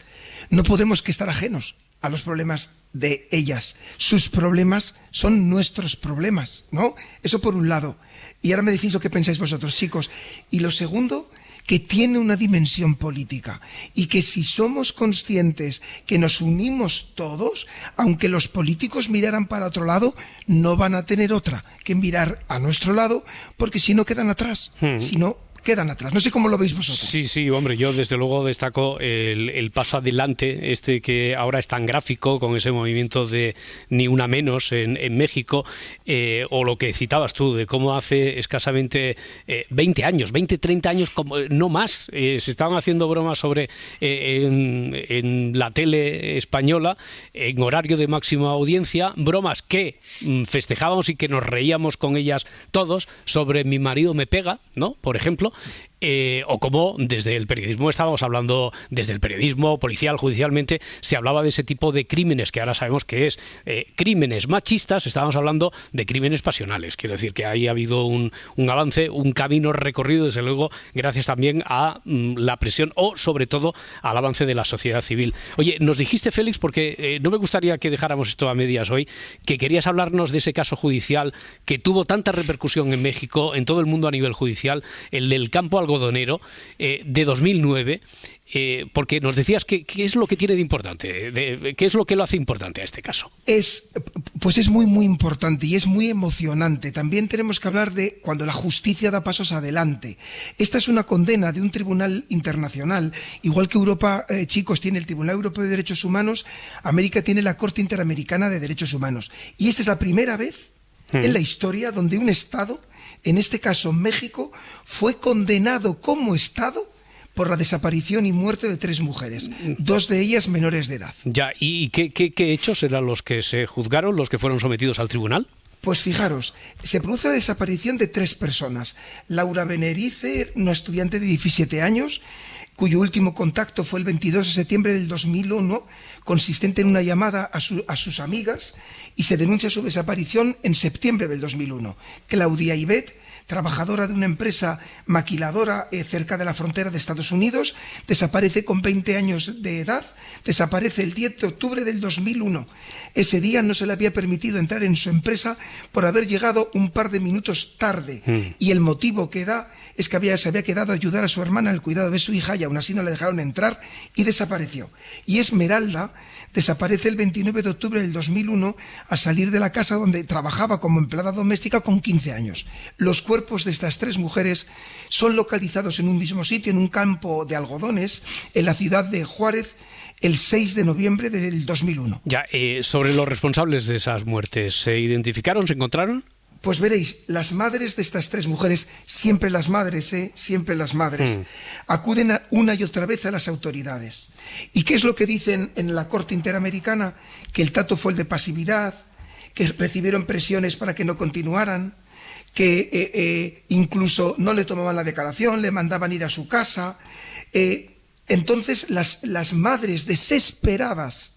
N: No podemos que estar ajenos a los problemas de ellas. Sus problemas son nuestros problemas, ¿no? Eso por un lado. Y ahora me decís lo que pensáis vosotros, chicos. Y lo segundo, que tiene una dimensión política y que si somos conscientes que nos unimos todos, aunque los políticos miraran para otro lado, no van a tener otra que mirar a nuestro lado, porque si no quedan atrás, si no quedan atrás. No sé cómo lo veis vosotros.
B: Sí, hombre, yo desde luego destaco el paso adelante, que ahora es tan gráfico, con ese movimiento de Ni Una Menos en México, o lo que citabas tú, de cómo hace escasamente 20 años, 30 años, no más, se estaban haciendo bromas sobre en la tele española, en horario de máxima audiencia, bromas que festejábamos y que nos reíamos con ellas todos, sobre Mi marido me pega, ¿no? Por ejemplo. O como desde el periodismo estábamos hablando, desde el periodismo policial, judicialmente, se hablaba de ese tipo de crímenes que ahora sabemos que es crímenes machistas, estábamos hablando de crímenes pasionales. Quiero decir que ahí ha habido un avance, un camino recorrido, desde luego, gracias también a la presión o, sobre todo, al avance de la sociedad civil. Oye, nos dijiste, Félix, porque no me gustaría que dejáramos esto a medias hoy, que querías hablarnos de ese caso judicial que tuvo tanta repercusión en México, en todo el mundo a nivel judicial, el del campo algodonero de 2009, porque nos decías qué es lo que tiene de importante, qué es lo que lo hace importante a este caso.
N: Pues es muy, muy importante y es muy emocionante. También tenemos que hablar de cuando la justicia da pasos adelante. Esta es una condena de un tribunal internacional. Igual que Europa, chicos, tiene el Tribunal Europeo de Derechos Humanos, América tiene la Corte Interamericana de Derechos Humanos. Y esta es la primera vez en la historia donde un Estado, en este caso México, fue condenado como Estado por la desaparición y muerte de 3 mujeres, 2 de ellas menores de edad.
B: Ya, ¿y qué hechos eran los que se juzgaron, los que fueron sometidos al tribunal?
N: Pues fijaros, se produce la desaparición de 3 personas. Laura Benerice, una estudiante de 17 años, cuyo último contacto fue el 22 de septiembre del 2001, consistente en una llamada a sus amigas, y se denuncia su desaparición en septiembre del 2001. Claudia Ibet, trabajadora de una empresa maquiladora cerca de la frontera de Estados Unidos, desaparece con 20 años de edad, desaparece el 10 de octubre del 2001. Ese día no se le había permitido entrar en su empresa por haber llegado un par de minutos tarde, y el motivo que da es que se había quedado a ayudar a su hermana en el cuidado de su hija y aún así no le dejaron entrar y desapareció. Y Esmeralda desaparece el 29 de octubre del 2001 al salir de la casa donde trabajaba como empleada doméstica con 15 años. Los cuerpos de estas 3 mujeres son localizados en un mismo sitio, en un campo de algodones, en la ciudad de Juárez, el 6 de noviembre del 2001.
B: Ya, sobre los responsables de esas muertes, ¿se identificaron, se encontraron?
N: Pues veréis, las madres de estas 3 mujeres, siempre las madres, acuden una y otra vez a las autoridades. ¿Y qué es lo que dicen en la Corte Interamericana? Que el trato fue el de pasividad, que recibieron presiones para que no continuaran, que incluso no le tomaban la declaración, le mandaban ir a su casa. Entonces las madres desesperadas,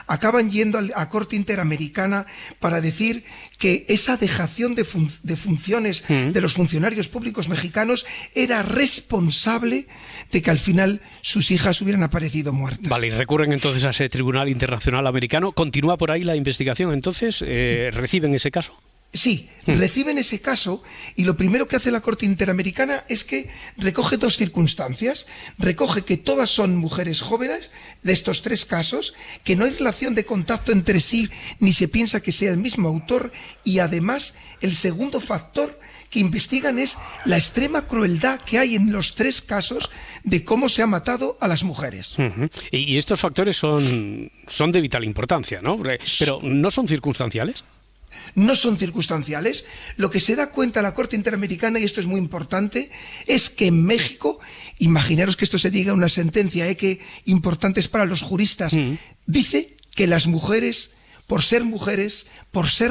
N: acaban yendo a Corte Interamericana para decir que esa dejación de funciones de los funcionarios públicos mexicanos era responsable de que al final sus hijas hubieran aparecido muertas.
B: Vale, y recurren entonces a ese Tribunal Internacional Americano. ¿Continúa por ahí la investigación entonces? ¿Reciben ese caso?
N: Sí, reciben ese caso y lo primero que hace la Corte Interamericana es que recoge dos circunstancias. Recoge que todas son mujeres jóvenes de estos 3 casos, que no hay relación de contacto entre sí ni se piensa que sea el mismo autor, y además el segundo factor que investigan es la extrema crueldad que hay en los 3 casos de cómo se ha matado a las mujeres.
B: Y estos factores son de vital importancia, ¿no? Pero ¿no son circunstanciales?
N: No son circunstanciales. Lo que se da cuenta la Corte Interamericana, y esto es muy importante, es que en México, imaginaros que esto se diga una sentencia que importante es para los juristas, dice que las mujeres, por ser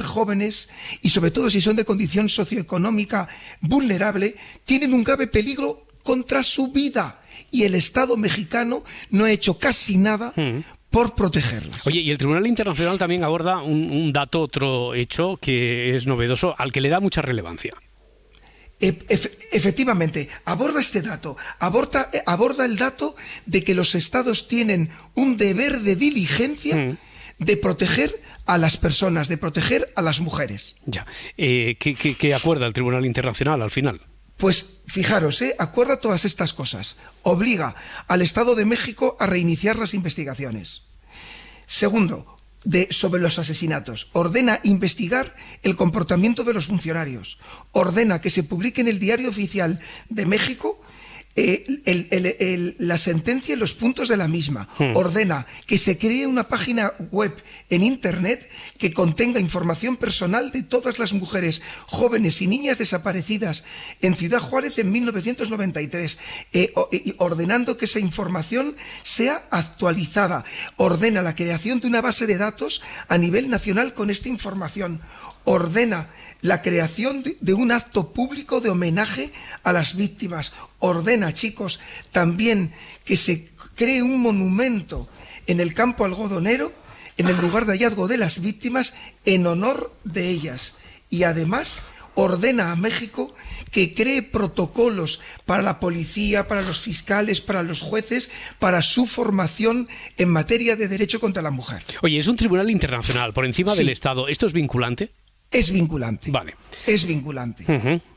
N: jóvenes y sobre todo si son de condición socioeconómica vulnerable, tienen un grave peligro contra su vida. Y el Estado mexicano no ha hecho casi nada por protegerlas.
B: Oye, y el Tribunal Internacional también aborda un dato, otro hecho que es novedoso, al que le da mucha relevancia.
N: Efectivamente, aborda este dato, aborda el dato de que los estados tienen un deber de diligencia de proteger a las personas, de proteger a las mujeres.
B: Ya. ¿Qué acuerda el Tribunal Internacional al final?
N: Pues fijaros, acuerda todas estas cosas. Obliga al Estado de México a reiniciar las investigaciones. Segundo, sobre los asesinatos. Ordena investigar el comportamiento de los funcionarios. Ordena que se publique en el Diario Oficial de México la sentencia y los puntos de la misma. Ordena que se cree una página web en Internet que contenga información personal de todas las mujeres jóvenes y niñas desaparecidas en Ciudad Juárez en 1993, ordenando que esa información sea actualizada. Ordena la creación de una base de datos a nivel nacional con esta información. Ordena la creación de un acto público de homenaje a las víctimas. Ordena, chicos, también que se cree un monumento en el campo algodonero, en el lugar de hallazgo de las víctimas, en honor de ellas. Y además ordena a México que cree protocolos para la policía, para los fiscales, para los jueces, para su formación en materia de derecho contra la mujer.
B: Oye, es un tribunal internacional por encima del Estado. ¿Esto es vinculante?
N: Es vinculante.
B: Vale.
N: Es vinculante.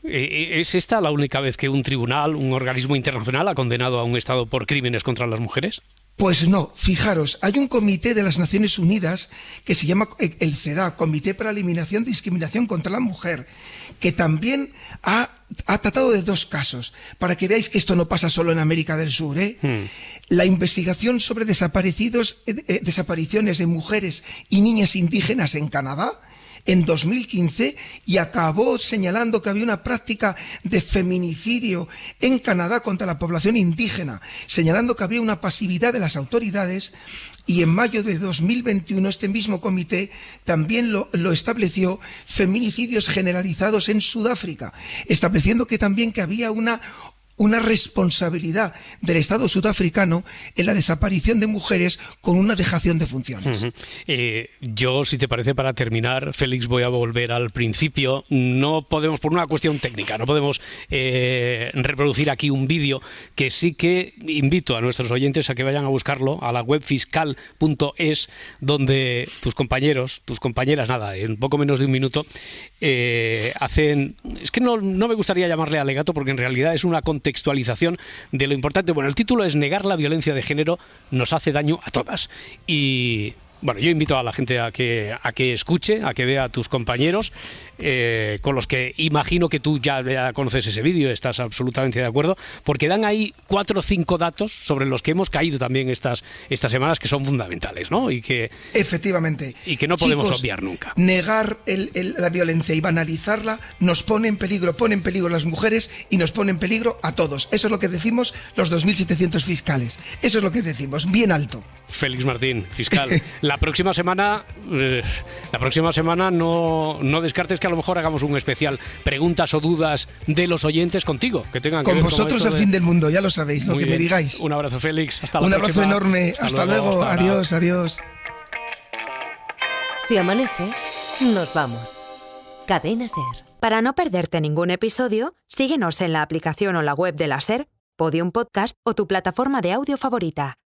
B: ¿Es esta la única vez que un tribunal, un organismo internacional, ha condenado a un Estado por crímenes contra las mujeres?
N: Pues no, fijaros, hay un comité de las Naciones Unidas que se llama el CEDAW, Comité para la Eliminación de Discriminación contra la Mujer, que también ha tratado de 2 casos, para que veáis que esto no pasa solo en América del Sur. La investigación sobre desapariciones de mujeres y niñas indígenas en Canadá, en 2015, y acabó señalando que había una práctica de feminicidio en Canadá contra la población indígena, señalando que había una pasividad de las autoridades, y en mayo de 2021 este mismo comité también lo estableció, feminicidios generalizados en Sudáfrica, estableciendo que también que había una responsabilidad del Estado sudafricano en la desaparición de mujeres con una dejación de funciones.
B: Yo, si te parece, para terminar, Félix, voy a volver al principio. No podemos, por una cuestión técnica, no podemos reproducir aquí un vídeo, que sí que invito a nuestros oyentes a que vayan a buscarlo a la web fiscal.es, donde tus compañeros, tus compañeras, nada, en poco menos de un minuto, hacen... Es que no me gustaría llamarle alegato, porque en realidad es una contextualización de lo importante. Bueno, el título es Negar la violencia de género nos hace daño a todas. Y bueno, yo invito a la gente a que escuche, a que vea a tus compañeros, con los que imagino que tú ya conoces ese vídeo, estás absolutamente de acuerdo, porque dan ahí 4 o 5 datos sobre los que hemos caído también estas semanas, que son fundamentales, ¿no? Y que
N: efectivamente,
B: y que no podemos obviar nunca.
N: Negar la violencia y banalizarla nos pone en peligro a las mujeres y nos pone en peligro a todos. Eso es lo que decimos los 2.700 fiscales. Eso es lo que decimos, bien alto.
B: Félix Martín, fiscal. La próxima semana no descartes que a lo mejor hagamos un especial preguntas o dudas de los oyentes contigo, que tengan que
N: con
B: ver
N: vosotros al fin del mundo, ya lo sabéis, lo que me digáis.
B: Un abrazo, Félix. Hasta la
N: próxima.
B: próxima.
N: Un abrazo enorme. Hasta luego. Adiós, adiós.
A: Si amanece, nos vamos. Cadena SER.
U: Para no perderte ningún episodio, síguenos en la aplicación o la web de la SER, Podium Podcast o tu plataforma de audio favorita.